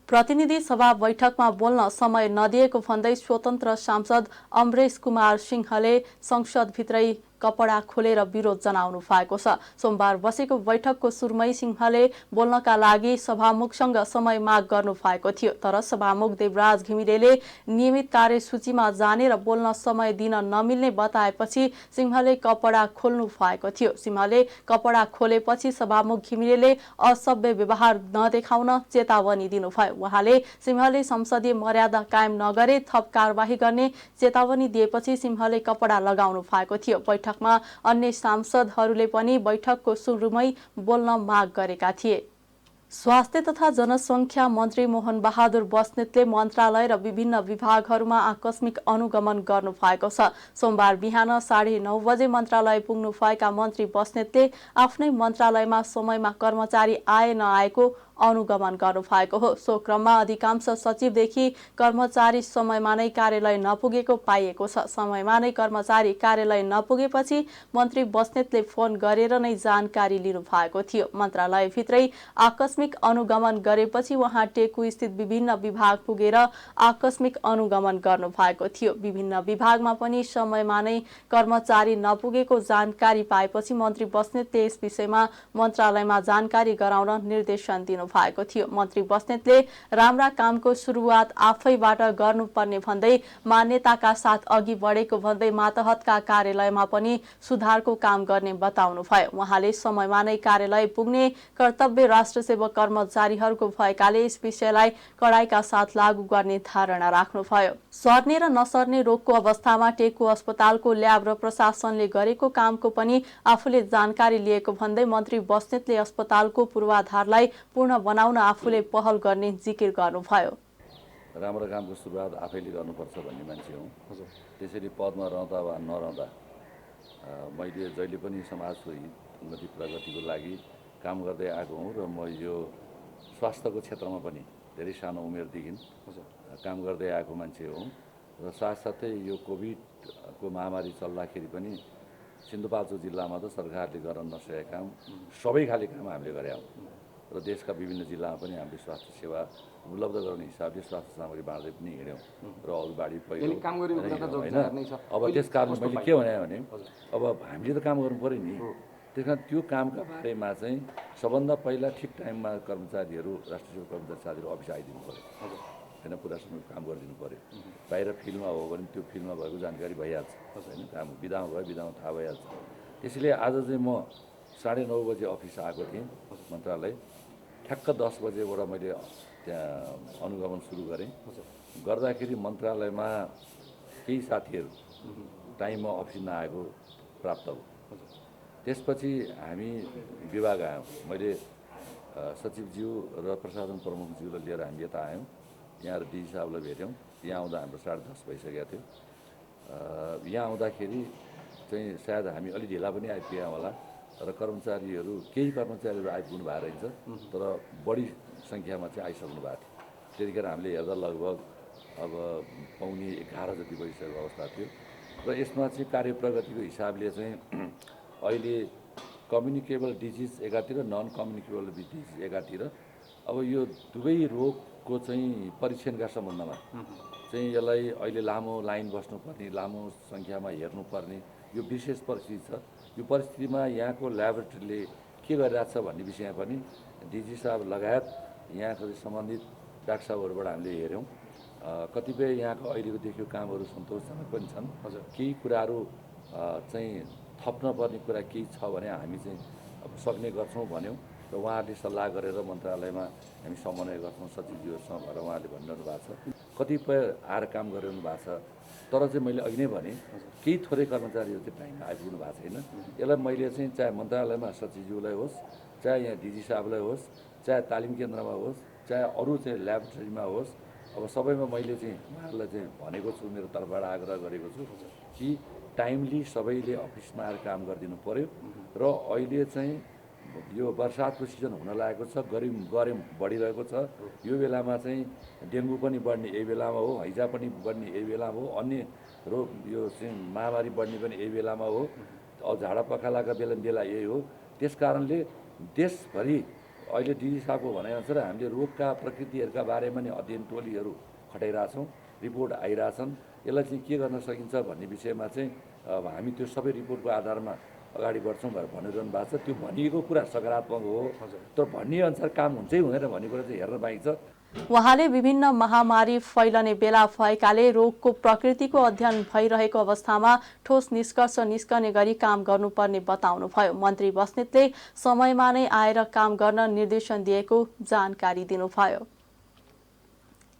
प्रतिनिधि सभा बैठकमा बोल्न समय नदिएको भन्दै स्वतन्त्र सांसद अमरेश कुमार सिंहले संसदभित्रै कपडा खोलेर विरोध जनाउनु भएको छ। सोमबार बसेको बैठकको सुरुमै सिंहले बोल्नका लागि सभामुखसँग समय माग गर्नु भएको थियो, तर सभामुख देवराज घिमिरेले नियमित कार्यसूचीमा जाने र बोल्न समय दिन नमिल्ने बताएपछि सिंहले कपडा खोल्नु भएको थियो। सिंहले कपडा खोलेपछि सभामुख घिमिरेले असभ्य व्यवहार नदेखाउन चेतावनी दिनुभयो। उहाँले सिंहले संसदीय मर्यादा कायम नगरे थप कारबाही गर्ने चेतावनी दिएपछि सिंहले कपडा लगाउनु भएको थियो। बैठक बैठकमा अन्य सांसदहरूले पनि बैठकको सुरुमै बोल्न माग गरेका थिए। स्वास्थ्य तथा जनसङ्ख्या मन्त्री मोहन बहादुर बस्नेतले मन्त्रालय र विभिन्न विभागहरूमा आकस्मिक अनुगमन गर्नु भएको छ। सोमबार बिहान 9:30 बजे मन्त्रालय पुग्नु भएका मन्त्री बस्नेतले आफ्नै मन्त्रालयमा समयमा कर्मचारी आए नआएको अनुगमन गर्नु भएको हो। सो क्रममा अधिकांश सचिवदेखि कर्मचारी समयमा नै कार्यालय नपुगेको पाइएको छ। समयमा नै कर्मचारी कार्यालय नपुगेपछि मन्त्री बस्नेतले फोन गरेर नै जानकारी लिनु भएको थियो। मन्त्रालयभित्रै आकस्मिक अनुगमन गरेपछि उहाँ टेकु स्थित विभिन्न विभाग पुगेर आकस्मिक अनुगमन गर्नु भएको थियो। विभिन्न विभागमा पनि समयमा नै कर्मचारी नपुगेको जानकारी पाएपछि मन्त्री बस्नेतले यस विषयमा मन्त्रालयमा जानकारी गराउन निर्देशन दिनु भएको थियो। मन्त्री बस्नेतले राम्रा कामको सुरुवात आफैबाट गर्नुपर्ने भन्दै मान्यताका साथ अघि बढेको भन्दै मातहतका कार्यालयमा पनि सुधारको काम गर्ने बताउनुभयो। उहाँले समयमा नै कार्यालय पुग्ने कर्तव्य राष्ट्रसेवक कर्मचारीहरूको भएकाले यस विषयलाई कडाइका साथ लागू गर्ने धारणा राख्नुभयो। सर्ने र नसर्ने रोगको अवस्थामा टेकु अस्पतालको ल्याब र प्रशासनले गरेको कामको पनि आफूले जानकारी लिएको भन्दै मन्त्री बस्नेतले अस्पतालको पूर्वाधारलाई पूर्ण बनाउन आफूले पहल गर्ने जिकिर गर्नुभयो। राम्रो कामको सुरुवात आफैले गर्नुपर्छ भन्ने मान्छे हुँ। त्यसरी पदमा रहँदा वा नरहँदा मैले जहिले पनि समाजको हित उन्नति प्रगतिको लागि काम गर्दै आएको हुँ र म यो स्वास्थ्यको क्षेत्रमा पनि धेरै सानो उमेरदेखि काम गर्दै आएको मान्छे हुँ र साथसाथै यो कोभिडको महामारी चल्दाखेरि पनि सिन्धुपाल्चोक जिल्लामा त सरकारले गर्न नसकेका काम सबै खाले काम हामीले गरेका हौँ र देशका विभिन्न जिल्लामा पनि हामीले स्वास्थ्य सेवा उपलब्ध गराउने हिसाबले स्वास्थ्य सामग्री बाँड्दै पनि हिँड्यौँ र अघिबाडी पहिलो होइन। अब त्यस कारण मैले के भने अब हामीले त काम गर्नु पऱ्यो नि। त्यस कारण त्यो कामका बारेमा चाहिँ सबभन्दा पहिला ठिक टाइममा कर्मचारीहरू राष्ट्रिय कर्मचारी साथीहरू अफिस आइदिनु पऱ्यो होइन, पुरा समय काम गरिदिनु पऱ्यो। बाहिर फिल्डमा हो भने त्यो फिल्डमा भएको जानकारी भइहाल्छ होइन, काम बिदामा भयो बिदामा थाहा भइहाल्छ। त्यसैले आज चाहिँ म 9:30 बजे अफिस आएको थिएँ मन्त्रालय। ठ्याक्क 10 बजेबाट मैले त्यहाँ अनुगमन सुरु गरेँ। गर्दाखेरि मन्त्रालयमा केही साथीहरू टाइममा अफिस नआएको प्राप्त भयो। त्यसपछि हामी विभाग आयौँ। मैले सचिवज्यू र प्रशासन प्रमुखज्यूलाई लिएर हामी यता आयौँ। यहाँ डिजी साहबलाई भेट्यौँ। यहाँ आउँदा हाम्रो 10:30 भइसकेको थियो। यहाँ आउँदाखेरि चाहिँ सायद हामी अलि ढिला पनि आइपुग्यौँ होला र कर्मचारीहरू केही कर्मचारीहरू आइपुग्नु भएको रहेछ, तर बढी सङ्ख्यामा चाहिँ आइसक्नु भएको थियो। त्यतिखेर हामीले हेर्दा लगभग अब 11:15 जति भइसकेको अवस्था थियो र यसमा चाहिँ कार्य प्रगतिको हिसाबले चाहिँ अहिले कम्युनिकेबल डिजिज एकातिर, नन कम्युनिकेबल डिजिज एकातिर। अब यो दुवै रोगको चाहिँ परीक्षणका सम्बन्धमा चाहिँ यसलाई अहिले लामो लाइन बस्नुपर्ने, लामो सङ्ख्यामा हेर्नुपर्ने यो विशेष परिस्थिति छ। यो परिस्थितिमा यहाँको ल्याबोरेटरीले के गरिरहेछ भन्ने विषयमा पनि डिजी साहब लगायत यहाँको सम्बन्धित डाक्टर साहबहरूबाट हामीले हेऱ्यौँ। कतिपय यहाँको अहिलेको देखियो कामहरू सन्तोषजनक पनि छन्। केही कुराहरू चाहिँ थप्न पर्ने कुरा केही छ भने हामी चाहिँ अब सक्ने गर्छौँ भन्यौँ र उहाँहरूले सल्लाह गरेर मन्त्रालयमा हामी समन्वय गर्छौँ सचिवज्यूहरूसँग भनेर उहाँहरूले भनिरहनु भएको छ। कतिपय आएर काम गरिरहनु भएको छ, तर चाहिँ मैले अघि नै भने केही थोरै कर्मचारीहरू चाहिँ टाइममा आइपुग्नु भएको छैन। यसलाई मैले चाहिँ चाहे मन्त्रालयमा सचिवज्यूलाई होस्, चाहे यहाँ डिजी साहबलाई होस्, चाहे तालिम केन्द्रमा होस्, चाहे अरू चाहिँ ल्याबोरेटरीमा होस्, अब सबैमा मैले चाहिँ उहाँहरूलाई चाहिँ भनेको छु, मेरो तर्फबाट आग्रह गरेको छु कि टाइमली सबैले अफिसमा आएर काम गरिदिनु पऱ्यो। र अहिले चाहिँ यो बर्सातको सिजन हुन लागेको छ, गरम बढिरहेको छ। यो बेलामा चाहिँ डेङ्गु पनि बढ्ने यही बेलामा हो, हैजा पनि बढ्ने यही बेलामा हो, अन्य रोग यो चाहिँ महामारी बढ्ने पनि यही बेलामा हो, झाडा पखालाका बेला यही हो। त्यस कारणले देशभरि अहिले डिजी साहबको भनाइअनुसार हामीले रोगका प्रकृतिहरूका बारेमा नै अध्ययन टोलीहरू खटाइरहेछौँ, रिपोर्ट आइरहेछन्। यसलाई चाहिँ के गर्न सकिन्छ भन्ने विषयमा चाहिँ अब हामी त्यो सबै रिपोर्टको आधारमा अगाडि बढ्छौँ भनेर भनिरहनु भएको छ। त्यो भनिएको कुरा सकारात्मक हो, तर भन्ने अनुसार काम हुन्छ हुँदैन भन्ने कुरा चाहिँ हेर्न बाँकी छ। उहाँले विभिन्न महामारी फैलने बेला भएकाले रोगको प्रकृतिको अध्ययन भइरहेको अवस्थामा ठोस निष्कर्ष निस्कने गरी काम गर्नुपर्ने बताउनुभयो। मन्त्री बस्नेतले समयमा नै आएर काम गर्न निर्देशन दिएको जानकारी दिनुभयो।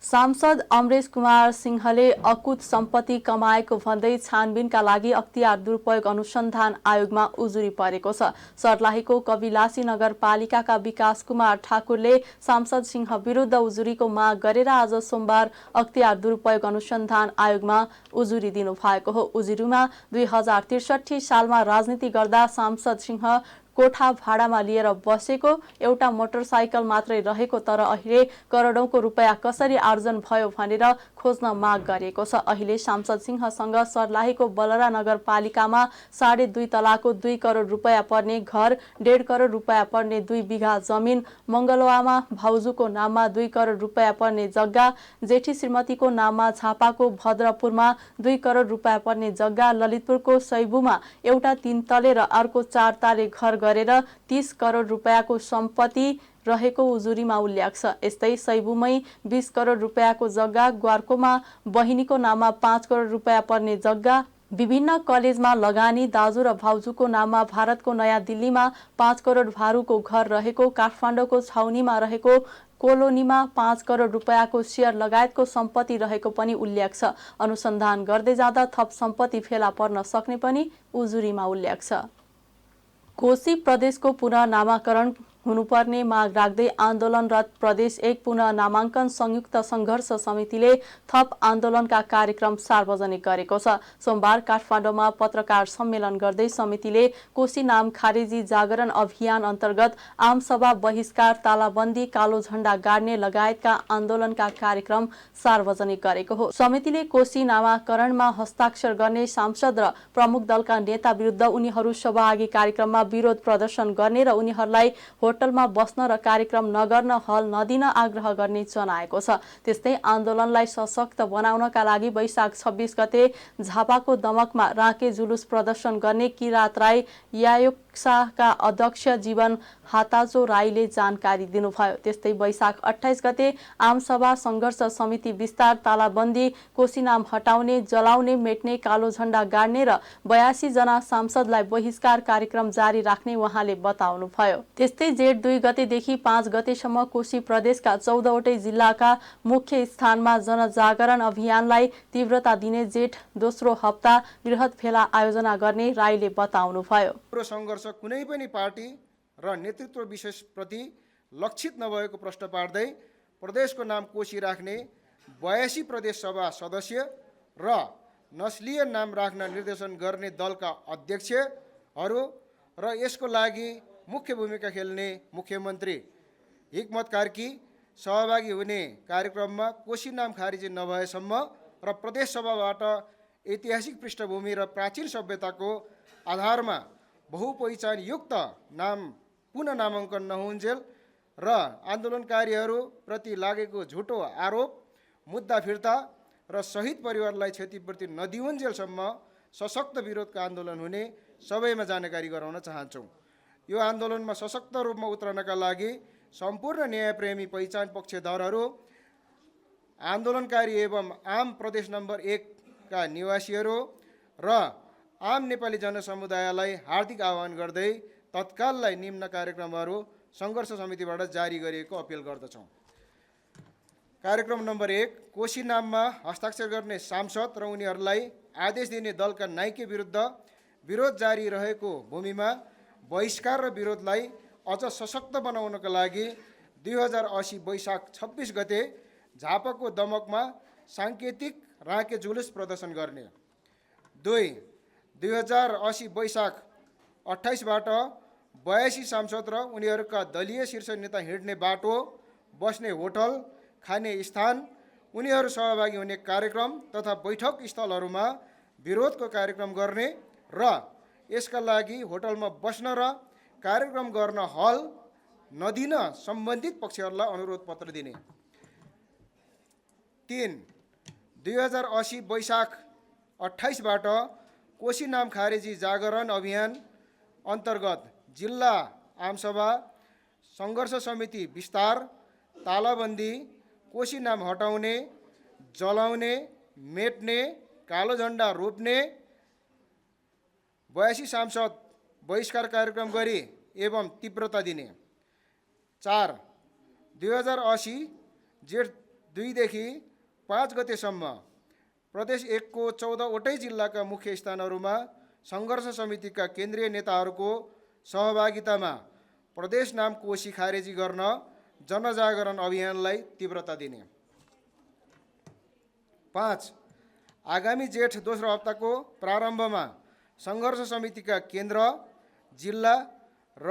सांसद अमरेश कुमार सिंहले अकुत सम्पत्ति कमाएको भन्दै छानबिनका लागि अख्तियार दुरुपयोग अनुसन्धान आयोगमा उजुरी परेको छ। सर्लाहीको कविलासी नगरपालिकाका विकास कुमार ठाकुरले सांसद सिंह विरुद्ध उजुरीको माग गरेर आज सोमबार अख्तियार दुरुपयोग अनुसन्धान आयोगमा उजुरी दिनुभएको हो। उजुरीमा 2063 सालमा राजनीति गर्दा सांसद सिंह कोठा भाडामा लिएर बसेको एउटा मोटरसाइकल मात्रै रहेको तर अहिले करोडौंको रुपैयाँ कसरी आर्जन भयो भनेर खोज्न माग गरिएको छ। अहिले सांसद सिंहसँग सर्लाहीको बलरा नगरपालिकामा 2.5 तलाको 2 करोड रुपैयाँ पर्ने घर, 1.5 करोड रुपैयाँ पर्ने 2 बिघा जमिन, मंगलवामा भाउजूको नाममा 2 करोड रुपैयाँ पर्ने जग्गा, जेठी श्रीमतीको नाममा झापाको भद्रपुरमा 2 करोड रुपैयाँ पर्ने जग्गा, ललितपुरको सैबुमा एउटा 3 तले र अर्को 4 तले घर गरेर 30 करोड रुपैयाँको सम्पत्ति रहेको उजुरीमा उल्लेख छ। यस्तै सैबुमै 20 करोड रुपैयाँको जग्गा, ग्वार्कोमा बहिनीको नाममा 5 करोड रुपैयाँ पर्ने जग्गा, विभिन्न कलेजमा लगानी, दाजु र भाउजूको नाममा भारतको नयाँ दिल्लीमा 5 करोड भारूको घर रहेको, काठमाडौँको छाउनीमा रहेको कोलोनीमा 5 करोड रुपैयाँको शेयर लगायतको सम्पत्ति रहेको पनि उल्लेख छ। अनुसन्धान गर्दै जाँदा थप सम्पत्ति फेला पर्न सक्ने पनि उजुरीमा उल्लेख छ। कोशी प्रदेशको पुनः नामाकरण हुनुपर्ने माग राख्दै आन्दोलनरत प्रदेश 1 पुनः नामाङ्कन संयुक्त संघर्ष समितिले थप आन्दोलनका कार्यक्रम सार्वजनिक गरेको छ। सोमबार काठमाडौँमा पत्रकार सम्मेलन गर्दै समितिले कोशी नाम खारेजी जागरण अभियान अन्तर्गत आमसभा, बहिष्कार, तालाबन्दी, कालो झण्डा गाड्ने लगायतका आन्दोलनका कार्यक्रम सार्वजनिक गरेको हो। समितिले कोशी नामाकरणमा हस्ताक्षर गर्ने सांसद र प्रमुख दलका नेता विरुद्ध उनीहरू सहभागी कार्यक्रममा विरोध प्रदर्शन गर्ने र उनीहरूलाई होटलमा बस्न र कार्यक्रम नगर्न, हल नदिन आग्रह गर्ने जनाएको छ। त्यस्तै आन्दोलनलाई सशक्त बनाउनका लागि वैशाख 26 गते झापाको दमकमा राँके जुलुस प्रदर्शन गर्ने किरात राई यायोक्साका अध्यक्ष जीवन हाताचो राईले जानकारी दिनुभयो। त्यस्तै वैशाख 28 गते आमसभा, संघर्ष समिति विस्तार, तालाबन्दी, कोशी नाम हटाउने, जलाउने, मेट्ने, कालो झण्डा गाड्ने र 82 जना सांसदलाई बहिष्कार कार्यक्रम जारी राख्ने उहाँले बताउनुभयो। त्यस्तै जेठ 2 गतेदेखि 5 गतेसम्म कोशी प्रदेशका 14 वटै जिल्लाका मुख्य स्थानमा जनजागरण अभियानलाई तीव्रता दिने जेठ दोस्रो हप्ता बृहत भेला आयोजना गर्ने राईले बताउनुभयो। सङ्घर्ष कुनै पनि पार्टी र नेतृत्व विशेषप्रति लक्षित नभएको प्रश्न पार्दै प्रदेशको नाम कोशी राख्ने 82 प्रदेश सभा सदस्य र नस्लीय नाम राख्न निर्देशन गर्ने दलका अध्यक्षहरू र यसको लागि मुख्य भूमिका खेल्ने मुख्यमन्त्री हिक्मत कार्की सहभागी हुने कार्यक्रममा कोशी नाम खारिज नभएसम्म र प्रदेश सभाबाट ऐतिहासिक पृष्ठभूमि र प्राचीन सभ्यताको आधारमा बहुपहिचान युक्त नाम पुनः नामाङ्कन नहुन्जेल र आन्दोलनकारीहरू प्रति लागेको झुटो आरोप मुद्दा फिर्ता र शहीद परिवारलाई क्षतिपूर्ति नदिउन्जेलसम्म सशक्त विरोधको आन्दोलन हुने सबैमा जानकारी गराउन चाहन्छौँ। यो आन्दोलनमा सशक्त रूपमा उत्रनका लागि सम्पूर्ण न्यायप्रेमी पहिचान पक्षधरहरू, आन्दोलनकारी एवं आम प्रदेश नम्बर 1 का निवासीहरू र आम नेपाली जनसमुदायलाई हार्दिक आह्वान गर्दै तत्काललाई निम्न कार्यक्रमहरू सङ्घर्ष समितिबाट जारी गरिएको अपिल गर्दछौँ। कार्यक्रम नम्बर 1, कोशी नाममा हस्ताक्षर गर्ने सांसद र उनीहरूलाई आदेश दिने दलका नाइके विरुद्ध विरोध जारी रहेको भूमिमा बहिष्कार र विरोधलाई अझ सशक्त बनाउनका लागि 2080 वैशाख 26 गते झापाको दमकमा साङ्केतिक राँके जुलुस प्रदर्शन गर्ने। 2, 2080 वैशाख 28 बाट 82 सांसद र उनीहरूका दलीय शीर्ष नेता हिँड्ने बाटो, बस्ने होटल, खाने स्थान, उनीहरू सहभागी हुने कार्यक्रम तथा बैठक स्थलहरूमा विरोधको कार्यक्रम गर्ने र यसका लागि होटलमा बस्न र कार्यक्रम गर्न हल नदिन सम्बन्धित पक्षहरूलाई अनुरोध पत्र दिने। 3, 2080 वैशाख 28 बाट कोशी नाम खारेजी जागरण अभियान अन्तर्गत जिल्ला आमसभा, सङ्घर्ष समिति विस्तार, तालाबन्दी, कोशी नाम हटाउने, जलाउने, मेट्ने, कालो झण्डा रोप्ने, 82 सांसद बहिष्कार कार्यक्रम गरी एवं तीव्रता दिने। 4, 2080 जेठ 2 देखि 5 गतेसम्म प्रदेश 1 को 14वटै जिल्लाका मुख्य स्थानहरूमा सङ्घर्ष समितिका केन्द्रीय नेताहरूको सहभागितामा प्रदेश नाम कोशी खारेजी गर्न जनजागरण अभियानलाई तीव्रता दिने। 5 आगामी जेठ दोस्रो हप्ताको प्रारम्भमा सङ्घर्ष समितिका केन्द्र, जिल्ला र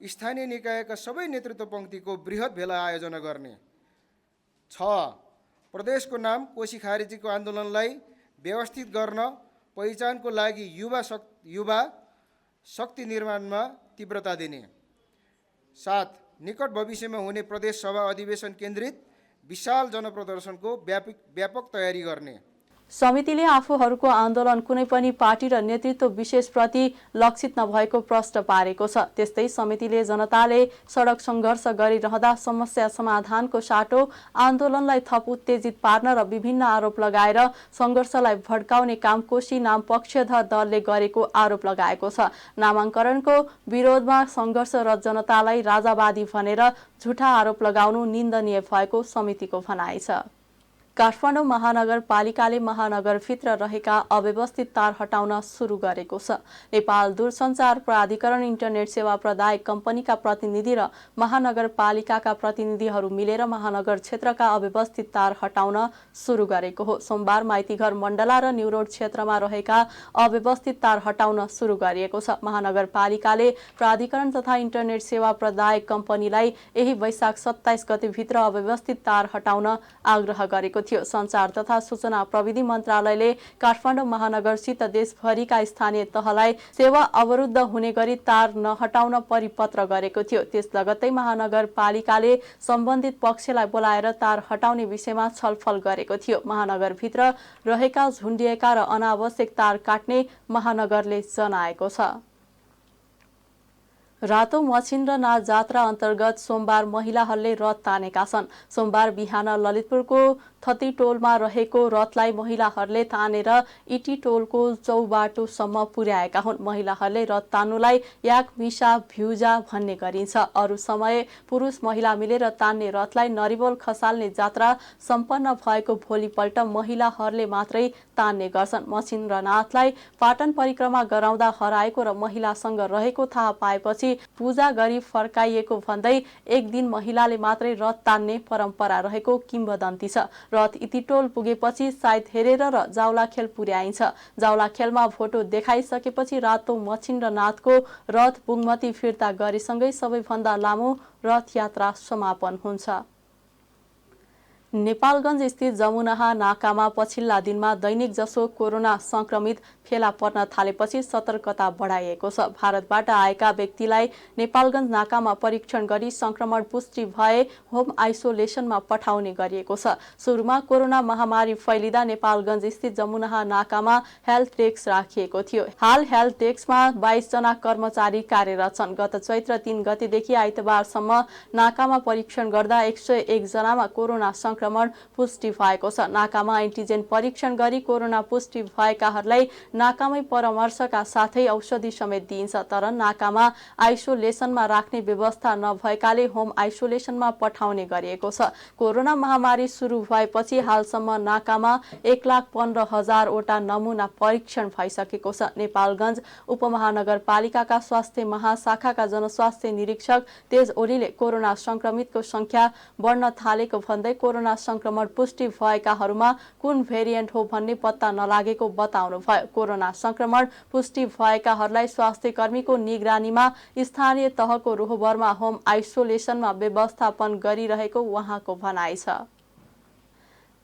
स्थानीय निकायका सबै नेतृत्व पङ्क्तिको बृहत भेला आयोजना गर्ने। 6 प्रदेशको नाम कोशी खारेजीको आन्दोलनलाई व्यवस्थित गर्न पहिचानको लागि युवा शक्ति निर्माणमा तीव्रता दिने। 7 निकट भविष्यमा हुने प्रदेश सभा अधिवेशन केन्द्रित विशाल जनप्रदर्शनको व्यापक तयारी गर्ने। समितिले आफूहरूको आन्दोलन कुनै पनि पार्टी र नेतृत्व विशेषप्रति लक्षित नभएको प्रश्न पारेको छ। त्यस्तै समितिले जनताले सडक सङ्घर्ष गरिरहँदा समस्या समाधानको साटो आन्दोलनलाई थप उत्तेजित पार्न र विभिन्न आरोप लगाएर सङ्घर्षलाई भड्काउने काम कोशी नाम पक्षधर दलले गरेको आरोप लगाएको छ। नामाङ्करणको विरोधमा सङ्घर्षरत जनतालाई राजावादी भनेर झुटा आरोप लगाउनु निन्दनीय भएको समितिको भनाइ छ। काठमाडौँ महानगरपालिकाले महानगरभित्र रहेका अव्यवस्थित तार हटाउन सुरु गरेको छ। नेपाल दूरसञ्चार प्राधिकरण इन्टरनेट सेवा प्रदायक कम्पनीका प्रतिनिधि र महानगरपालिकाका प्रतिनिधिहरू मिलेर महानगर क्षेत्रका अव्यवस्थित तार हटाउन सुरु गरेको हो। सोमबार माइतीघर मण्डला र न्युरोड क्षेत्रमा रहेका अव्यवस्थित तार हटाउन सुरु गरिएको छ। महानगरपालिकाले प्राधिकरण तथा इन्टरनेट सेवा प्रदायक कम्पनीलाई यही वैशाख 27 गतेभित्र अव्यवस्थित तार हटाउन आग्रह गरेको थियो। सञ्चार तथा सूचना प्रविधि मन्त्रालयले काठमाडौँ महानगरसित देशभरिका स्थानीय तहलाई सेवा अवरुद्ध हुने गरी तार नहटाउन परिपत्र गरेको थियो। त्यस लगत्तै महानगरपालिकाले सम्बन्धित पक्षलाई बोलाएर तार हटाउने विषयमा छलफल गरेको थियो। महानगरभित्र रहेका झुन्डिएका र अनावश्यक तार काट्ने महानगरले जनाएको छ। रातो मछिन्द्रनाथ जात्रा अन्तर्गत सोमबार महिलाहरूले रथ तानेका छन्। सोमबार बिहान ललितपुरको थती टोलमा रहेको रथलाई महिलाहरूले तानेर इटी टोलको चौबाटोसम्म पुर्याएका हुन्। महिलाहरूले रथ तान्नुलाई याक मिसा भ्युजा भन्ने गरिन्छ। अरू समय पुरुष महिला मिलेर तान्ने रथलाई नरिवल खसाल्ने जात्रा सम्पन्न भएको भोलिपल्ट महिलाहरूले मात्रै तान्ने गर्छन्। मछिन्द्रनाथलाई पाटन परिक्रमा गराउँदा हराएको र महिलासँग रहेको थाहा पाएपछि पूजा गरी फर्काइएको भन्दै एक दिन महिलाले मात्रै रथ तान्ने परम्परा रहेको किम्वदन्ती छ। रथ इतिटोल पुगेपछि साइत हेरेर र जाउला खेल पुर्याइन्छ। जाउला खेलमा भोटो देखाइसकेपछि रातो मछिन्द्रनाथको रथ बुङमती फिर्ता गरेसँगै सबैभन्दा लामो रथ यात्रा समापन हुन्छ। नेपालगञ्ज स्थित जमुनाहा नाकामा पछिल्ला दिनमा दैनिक जसो कोरोना संक्रमित फेला पर्न थालेपछि सतर्कता बढाइएको छ। भारतबाट आएका व्यक्तिलाई नेपालगञ्ज नाकामा परीक्षण गरी संक्रमण पुष्टि भए होम आइसोलेसनमा पठाउने गरिएको छ। सुरुमा कोरोना महामारी फैलिँदा नेपालगञ्ज स्थित जमुनाहा नाकामा हेल्थ डेस्क राखिएको थियो। हाल हेल्थ डेस्कमा 22 जना कर्मचारी कार्यरत छन्। गत चैत्र 3 गतेदेखि आइतबारसम्म नाकामा परीक्षण गर्दा 101 जनामा कोरोना संक्रमण पुष्टि भएको छ। नाकामा एन्टिजेन परीक्षण गरी कोरोना पुष्टि भएकाहरूलाई नाकामै परामर्शका साथै औषधि समेत दिइन्छ। तर नाकामा आइसोलेसनमा राख्ने व्यवस्था नभएकाले होम आइसोलेसनमा पठाउने गरिएको छ। कोरोना महामारी सुरु भएपछि हालसम्म नाकामा 1,15,000 वटा नमुना परीक्षण भइसकेको छ। नेपालगञ्ज उपमहानगरपालिकाका स्वास्थ्य महाशाखाका जनस्वास्थ्य निरीक्षक तेज ओलीले कोरोना संक्रमितको संख्या बढ्न थालेको भन्दै कोरोना संक्रमण पुष्टि भएकाहरूमा कुन भेरिएन्ट हो भन्ने पत्ता नलागेको बताउनु भयो। कोरोना संक्रमण पुष्टि भएकाहरूलाई स्वास्थ्य कर्मीको निगरानीमा स्थानीय तहको रोहबरमा होम आइसोलेसनमा व्यवस्थापन गरिरहेको उहाँको भनाइ छ।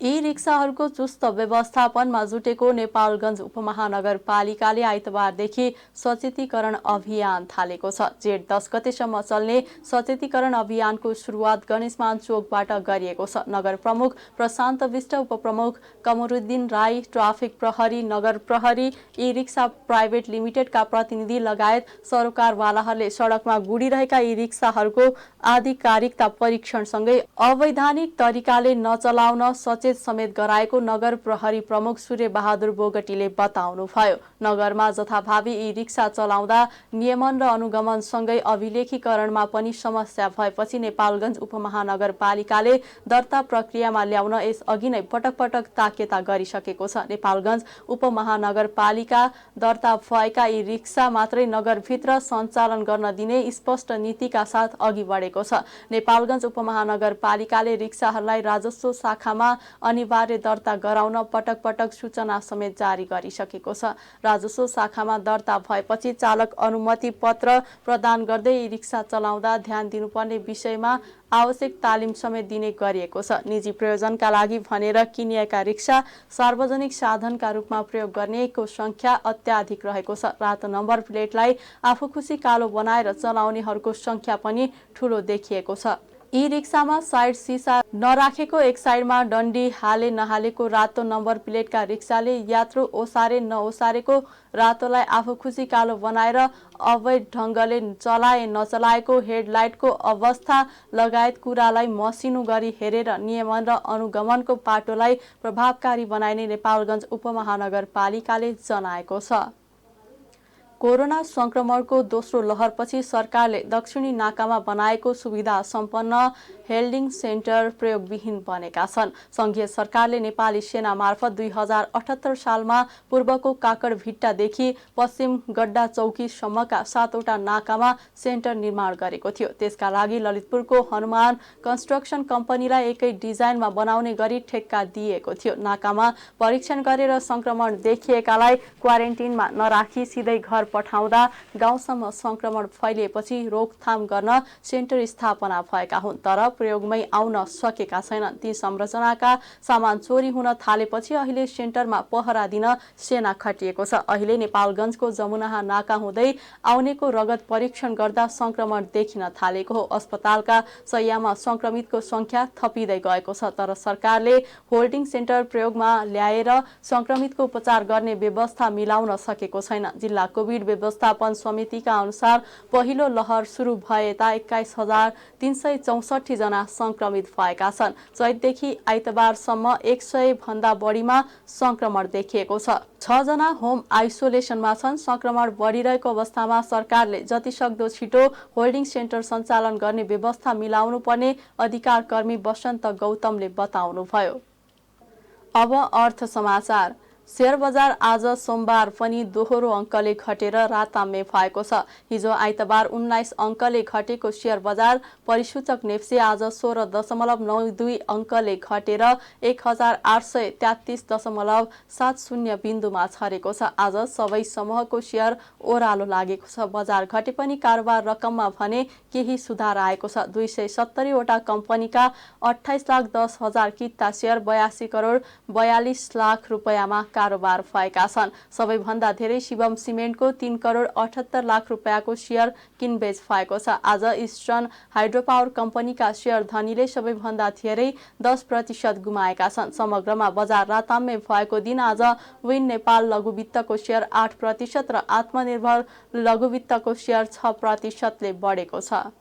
ई रिक्साहरूको चुस्त व्यवस्थापनमा जुटेको नेपालगञ्ज उपमहानगरपालिकाले आइतबारदेखि सचेतीकरण अभियान थालेको छ। जेठ 10 गतेसम्म चल्ने सचेतीकरण अभियानको सुरुवात गणेशमान चोकबाट गरिएको छ। नगर प्रमुख प्रशान्त विष्ट, उपप्रमुख कमरुद्दिन राई, ट्राफिक प्रहरी, नगर प्रहरी, ई रिक्सा प्राइभेट लिमिटेडका प्रतिनिधि लगायत सरोकारवालाहरूले सडकमा गुडिरहेका ई रिक्साहरूको आधिकारिकता परीक्षणसँगै अवैधानिक तरिकाले नचलाउन सचेत जाँचेज समेत गराएको नगर प्रहरी प्रमुख सूर्य बहादुर बोगटीले बताउनुभयो। नगरमा जथाभावी ई रिक्सा चलाउँदा नियमन र अनुगमनसँगै अभिलेखीकरणमा पनि समस्या भएपछि नेपालगञ्ज उपमहानगरपालिकाले दर्ता प्रक्रियामा ल्याउन यसअघि नै पटक पटक ताकेता गरिसकेको छ। नेपालगञ्ज उपमहानगरपालिका दर्ता भएका यी रिक्सा मात्रै नगरभित्र सञ्चालन गर्न दिने स्पष्ट नीतिका साथ अघि बढेको छ। नेपालगञ्ज उपमहानगरपालिकाले रिक्साहरूलाई राजस्व शाखामा अनिवार्य दर्ता गराउन पटक पटक सूचना समेत जारी गरिसकेको छ। राजस्व शाखामा दर्ता भएपछि चालक अनुमति पत्र प्रदान गर्दै यी रिक्सा चलाउँदा ध्यान दिनुपर्ने विषयमा आवश्यक तालिम समेत दिने गरिएको छ। निजी प्रयोजनका लागि भनेर किनिएका रिक्सा सार्वजनिक साधनका रूपमा प्रयोग गर्नेको संख्या अत्याधिक रहेको छ। रातो नम्बर प्लेटलाई आफू खुसी कालो बनाएर चलाउनेहरूको संख्या पनि ठूलो देखिएको छ। ई रिक्सामा साइड सिसा नराखेको, एक साइडमा डन्डी हाले नहालेको रातो नम्बर प्लेटका रिक्साले यात्रु ओसारे नओसारेको, रातोलाई आफू खुसी कालो बनाएर अवैध ढङ्गले चलाए नचलाएको, हेडलाइटको अवस्था लगायत कुरालाई मसिनो गरी हेरेर नियमन र अनुगमनको पाटोलाई प्रभावकारी बनाइने नेपालगञ्ज उपमहानगरपालिकाले जनाएको छ। कोरोना संक्रमणको दोस्रो लहरपछि सरकारले दक्षिणी नाकामा बनाएको सुविधा सम्पन्न हेल्डिङ सेन्टर प्रयोगविहीन बनेका छन्। संघीय सरकारले नेपाली सेना मार्फत 2078 सालमा पूर्वको काकडभिट्टादेखि पश्चिम गड्डा चौकीसम्मका 7वटा नाकामा सेन्टर निर्माण गरेको थियो। त्यसका लागि ललितपुरको हनुमान कन्स्ट्रक्सन कम्पनीलाई एकै डिजाइनमा बनाउने गरी ठेक्का दिएको थियो। नाकामा परीक्षण गरेर संक्रमण देखिएकालाई क्वारेन्टिनमा नराखी सिधै घर पठाउँदा गाउँसम्म संक्रमण फैलिएपछि रोकथाम गर्न सेन्टर स्थापना भएका हुन्, तर प्रयोगमै आउन सकेका छैनन्। ती संरचनाका सामान चोरी हुन थालेपछि अहिले सेन्टरमा पहरा दिन सेना खटिएको छ। अहिले नेपालगञ्जको जमुनाहा नाका हुँदै आउनेको रगत परीक्षण गर्दा संक्रमण देखिन थालेको हो। अस्पतालका शय्यामा संक्रमितको संख्या थपिँदै गएको छ, तर सरकारले होल्डिङ सेन्टर प्रयोगमा ल्याएर संक्रमितको उपचार गर्ने व्यवस्था मिलाउन सकेको छैन। जिल्ला कोभिड व्यवस्थापन समितिका अनुसार पहिलो लहर सुरु भए यता 21,364 जना संक्रमित भएका छन्। चैतदेखि आइतबारसम्म 100 भन्दा बढीमा संक्रमण देखिएको छ। 6 जना होम आइसोलेसनमा छन्। संक्रमण बढिरहेको अवस्थामा सरकारले जतिसक्दो छिटो होल्डिङ सेन्टर सञ्चालन गर्ने व्यवस्था मिलाउनु पर्ने अधिकार कर्मी वसन्त गौतमले बताउनुभयो। अब अर्थ समाचार। शेयर बजार आज सोमबार पनि दोहोरो अङ्कले घटेर राताम्य भएको छ। हिजो आइतबार 19 अङ्कले घटेको शेयर बजार परिसूचक नेप्से आज 16.92 अङ्कले घटेर 1833.70 बिन्दुमा छरेको छ। आज सबै समूहको शेयर ओह्रालो लागेको छ। बजार घटे पनि कारोबार रकममा भने केही सुधार आएको छ। 270 वटा कम्पनीका 28,10,000 किता शेयर 82 करोड 42 लाख रुपैयाँमा कारोबार भएका छन्। सबैभन्दा धेरै शिवम सिमेन्टको 3 करोड 78 लाख रुपैयाँको शेयर किनबेच भएको छ। आज इस्टर्न हाइड्रोपावर कम्पनीका शेयर धनीले सबैभन्दा धेरै 10% गुमाएका छन्। समग्रमा बजार राताम्य भएको दिन आज विन नेपाल लघुवित्तको शेयर 8% र आत्मनिर्भर लघुवित्तको शेयर 6%ले बढेको छ।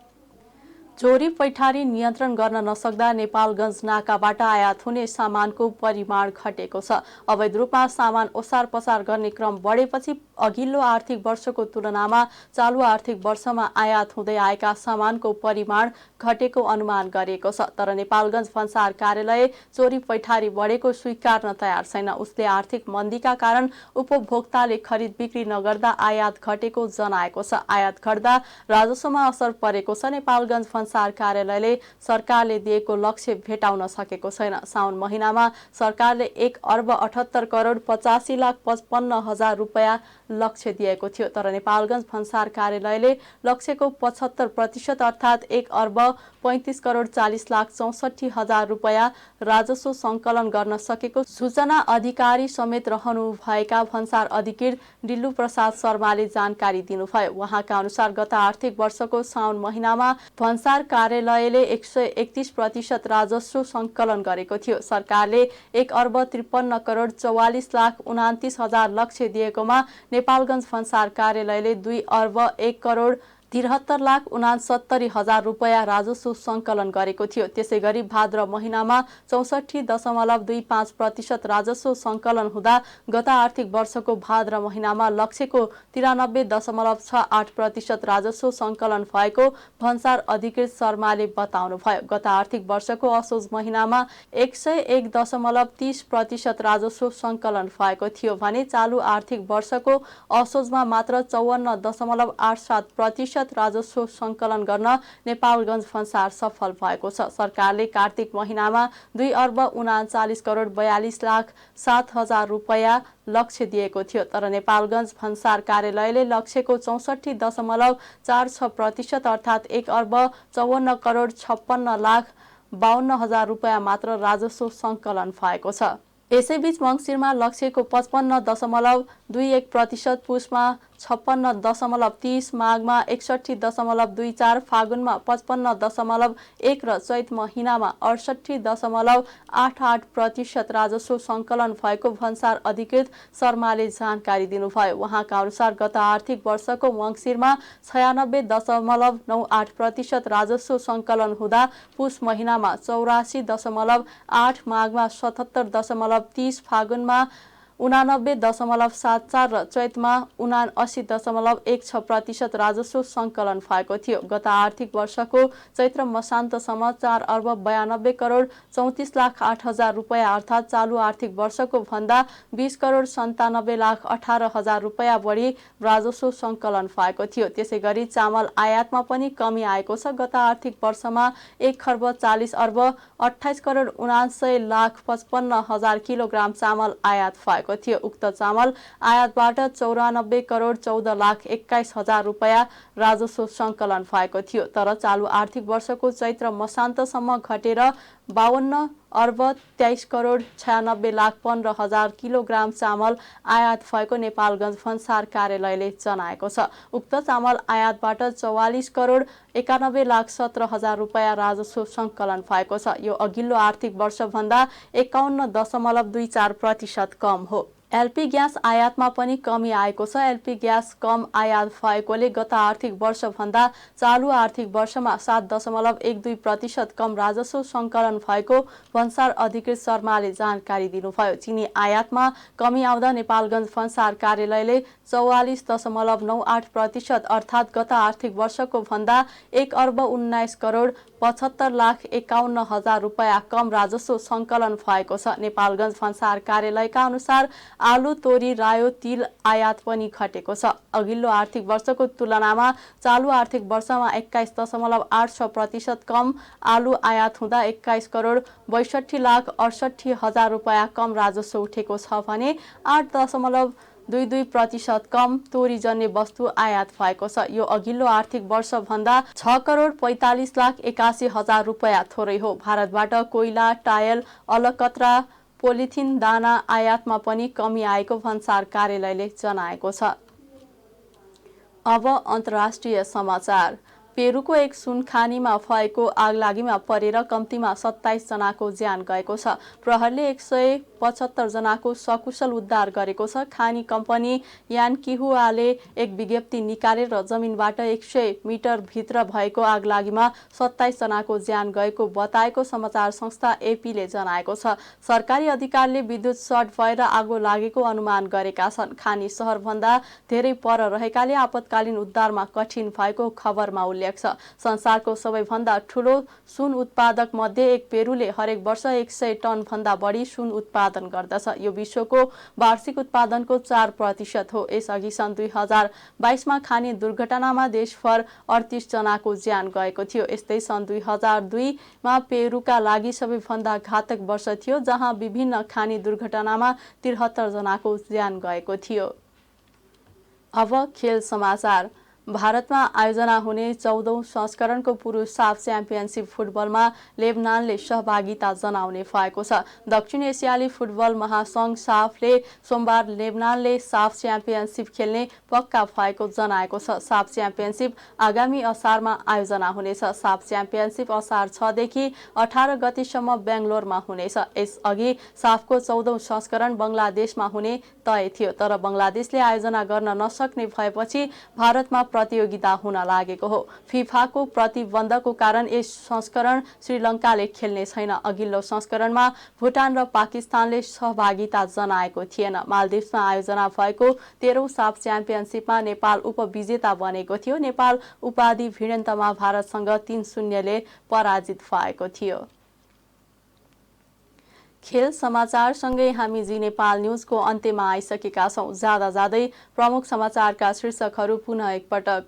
चोरी पैठारी नियन्त्रण गर्न नसक्दा नेपालगञ्ज नाकाबाट आयात हुने सामानको परिमाण घटेको छ। अवैध रूपमा सामान ओसार पसार गर्ने क्रम बढेपछि अघिल्लो आर्थिक वर्षको तुलनामा चालु आर्थिक वर्षमा आयात हुँदै आएका सामानको परिमाण घटेको अनुमान गरिएको छ। तर नेपालगञ्ज भन्सार कार्यालय चोरी पैठारी बढेको स्वीकार्न तयार छैन। उसले आर्थिक मन्दीका कारण उपभोक्ताले खरिद बिक्री नगर्दा आयात घटेको जनाएको छ। आयात घट्दा राजस्वमा असर परेको छ। नेपालगञ्ज भन्सार कार्यालयले सरकारले दिएको लक्ष्य भेटाउन सकेको छैन। साउन महिनामा सरकारले 1,78 करोड 85,55,000 रुपैयाँ लक्ष्य दिएको थियो, तर नेपालगञ्ज भन्सार कार्यालयले लक्ष्यको 75% अर्थात् 1,35 करोड 40,64,000 रुपैयाँ राजस्व सङ्कलन गर्न सकेको सूचना अधिकारी समेत रहनुभएका भन्सार अधिकृत डिल्लु प्रसाद शर्माले जानकारी दिनुभयो। उहाँका अनुसार गत आर्थिक वर्षको साउन महिनामा भन्सार कार्यालयले 131% राजस्व सङ्कलन गरेको थियो। सरकारले 1,53 करोड 44,29,000 लक्ष्य दिएकोमा नेपालगञ्ज भन्सार कार्यालयले 2,01 करोड 73,69,000 रुपैयाँ राजस्व सङ्कलन गरेको थियो। त्यसै गरी भाद्र महिनामा 64.25% राजस्व सङ्कलन हुँदा गत आर्थिक वर्षको भाद्र महिनामा लक्ष्यको 93.68% राजस्व सङ्कलन भएको भन्सार अधिकृत शर्माले बताउनुभयो। गत आर्थिक वर्षको असोज महिनामा 101.30% राजस्व सङ्कलन भएको थियो भने चालु आर्थिक वर्षको असोजमा मात्र 54.87% राजस्व सङ्कलन गर्न नेपालगञ्ज भन्सार सफल भएको छ। सरकारले कार्तिक महिनामा 2,39,42,07,000 रुपैयाँ लक्ष्य दिएको थियो, तर नेपालगञ्ज भन्सार कार्यालयले लक्ष्यको 64.46% अर्थात् 1,54,56,52,000 रुपैयाँ मात्र राजस्व सङ्कलन भएको छ। यसैबीच मङ्सिरमा लक्ष्यको 55.21%, पुसमा 56.30%, माघमा 61.24%, फागुनमा 55.1% र चैत महिनामा 68.88% राजस्व सङ्कलन भएको भन्सार अधिकृत शर्माले जानकारी दिनुभयो। उहाँका अनुसार गत आर्थिक वर्षको मङ्सिरमा 96.98% राजस्व सङ्कलन हुँदा पुस महिनामा 84.8%, माघमा 77.30%, फागुनमा 89.74% र चैतमा 79.16% राजस्व सङ्कलन भएको थियो। गत आर्थिक वर्षको चैत्र मसान्तसम्म 4,92,34,08,000 रुपैयाँ अर्थात् चालु आर्थिक वर्षको भन्दा 20,97,18,000 रुपैयाँ बढी राजस्व सङ्कलन भएको थियो। त्यसै गरी चामल आयातमा पनि कमी आएको छ। गत आर्थिक वर्षमा 1,40,28,79,55,000 किलोग्राम चामल आयात भएको थियो। उक्त चामल आयातबाट 94,14,21,000 रुपैयाँ राजस्व सङ्कलन भएको थियो, तर चालु आर्थिक वर्षको चैत्र मसान्तसम्म घटेर 52,23,96,15,000 किलोग्राम चामल आयात भएको नेपालगञ्ज भन्सार कार्यालयले जनाएको छ। उक्त चामल आयातबाट 44,91,17,000 रुपैयाँ राजस्व सङ्कलन भएको छ। यो अघिल्लो आर्थिक वर्षभन्दा 51.24% कम हो। एलपी ग्यास आयातमा पनि कमी आएको छ। एलपी ग्यास कम आयात भएकोले गत आर्थिक वर्षभन्दा चालु आर्थिक वर्षमा 7.12% कम राजस्व सङ्कलन भएको भन्सार अधिकृत शर्माले जानकारी दिनुभयो। चिनी आयातमा कमी आउँदा नेपालगञ्ज भन्सार कार्यालयले 44.98% अर्थात् गत आर्थिक वर्षको भन्दा 1,19,75,51,000 रुपैयाँ कम राजस्व सङ्कलन भएको छ। नेपालगञ्ज भन्सार कार्यालयका अनुसार आलु, तोरी, रायो, तिल आयात पनि घटेको छ। अघिल्लो आर्थिक वर्षको तुलनामा चालु आर्थिक वर्षमा 21.86% कम आलु आयात हुँदा 21,62,68,000 रुपैयाँ कम राजस्व उठेको छ भने 8.22% कम तोरीजन्य वस्तु आयात भएको छ। यो अघिल्लो आर्थिक वर्षभन्दा 6,45,81,000 रुपैयाँ थोरै हो। भारतबाट कोइला, टायल, अलकत्रा, पोलिथिन, दाना आयातमा पनि कमी आएको भन्सार कार्यालयले जनाएको छ। अब अन्तर्राष्ट्रिय समाचार। पेरुको एक सुनखानीमा भएको आगलागीमा परेर कम्तीमा 27 जनाको ज्यान गएको छ। प्रहरले 175 जनाको सकुशल उद्धार गरेको छ। खानी कम्पनी यानकिहुआले एक विज्ञप्ति निकालेर जमिनबाट 100 मिटर भित्र भएको आगलागीमा 27 जनाको ज्यान गएको बताएको समाचार संस्था एपीले जनाएको छ। सरकारी अधिकारीले विद्युत सर्ट भएर आगो लागेको अनुमान गरेका छन्। खानी सहरभन्दा धेरै पर रहेकाले आपतकालीन उद्धारमा कठिन भएको खबरमा उल्लेख छ। संसारको सबैभन्दा ठूलो सुन उत्पादक मध्ये एक पेरुले हरेक वर्ष 100 टन भन्दा बढी सुन उत्पादन गर्दछ। यो विश्वको वार्षिक उत्पादनको 4% हो। यसअघि सन् 2022 मा खानी दुर्घटनामा देशभर 38 जनाको ज्यान गएको थियो। यस्तै सन् 2002 मा पेरुका लागि सबैभन्दा घातक वर्ष थियो, जहाँ विभिन्न खानी दुर्घटनामा 73 जनाको ज्यान गएको थियो। अब खेल समाचार। भारतमा आयोजना हुने 14औं संस्करणको पुरुष साफ च्याम्पियनसिप फुटबलमा लेबनानले सहभागिता जनाउने भएको छ। दक्षिण एसियाली फुटबल महासंघ साफले सोमबार लेबनानले साफ च्याम्पियनसिप खेल्ने पक्का भएको जनाएको छ। साफ च्याम्पियनसिप आगामी असारमा आयोजना हुनेछ। साफ च्याम्पियनसिप असार 6 देखि 18 गतेसम्म बेंगलोरमा हुनेछ। यसअघि साफको 14औं संस्करण बङ्गलादेशमा हुने तय थियो, तर बङ्गलादेशले आयोजना गर्न नसक्ने भएपछि भारतमा प्रतियोगिता हुन लागेको हो। फिफाको प्रतिबन्धको कारण यस संस्करण श्रीलङ्काले खेल्ने छैन। अघिल्लो संस्करणमा भुटान र पाकिस्तानले सहभागिता जनाएको थिएन। मालदिप्समा आयोजना भएको 13औं साफ च्याम्पियनसिपमा नेपाल उपविजेता बनेको थियो। नेपाल उपाधि भिडन्तमा भारतसँग 3-0 ले पराजित भएको थियो। खेल समाचारसँगै हामी जी नेपाल न्युजको अन्त्यमा आइसकेका छौं। जाँदा जाँदै प्रमुख समाचारका शीर्षकहरू पुनः एकपटक।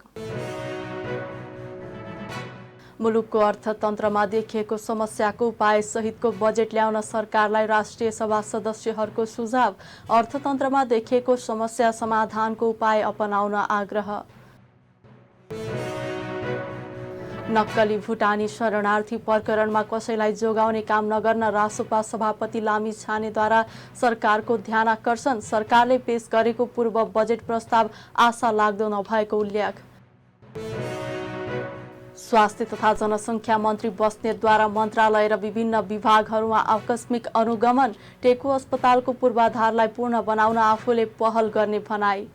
मुलुकको अर्थतन्त्रमा देखिएको समस्याको उपाय सहितको बजेट ल्याउन सरकारलाई राष्ट्रिय सभा सदस्यहरूको सुझाव। अर्थतन्त्रमा देखिएको समस्या समाधानको उपाय अपनाउन आग्रह। नक्कली भुटानी शरणार्थी प्रकरणमा कसैलाई जोगाउने काम नगर्न रासोपा सभापति लामी छानेद्वारा सरकारको ध्यानआकर्षण। सरकारले पेश गरेको पूर्व बजेट प्रस्ताव आशा लाग्दो नभएको उल्लेख। स्वास्थ्य तथा जनसङ्ख्या मन्त्री बस्नेतद्वारा मन्त्रालय र विभिन्न विभागहरूमा आकस्मिक अनुगमन। टेकु अस्पतालको पूर्वाधारलाई पूर्ण बनाउन आफूले पहल गर्ने भनाई।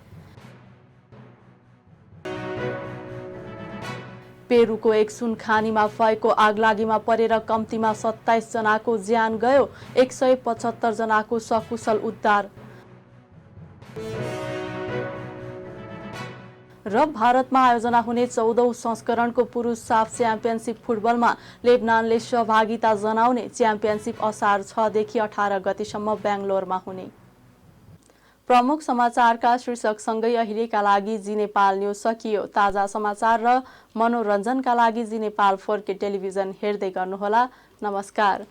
पेरुको एक सुनखानीमा भएको आगलागीमा परेर कम्तीमा 27 जनाको ज्यान गयो। 175 जनाको सकुशल उद्धार। र भारतमा आयोजना हुने 14औं संस्करणको पुरुष साफ च्याम्पियनसिप फुटबलमा लेबनानले सहभागिता जनाउने। च्याम्पियनसिप असार 6 देखि 18 गतिसम्म बेङ्गलोरमा हुने। प्रमुख समाचारका शीर्षकसँगै अहिलेका लागि जी नेपाल न्युज सकियो। ताजा समाचार र मनोरञ्जनका लागि जी नेपाल 4K टेलिभिजन हेर्दै गर्नुहोला। नमस्कार।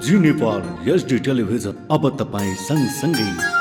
जी नेपाल HD टेलिभिजन अब तपाईँ सँगसँगै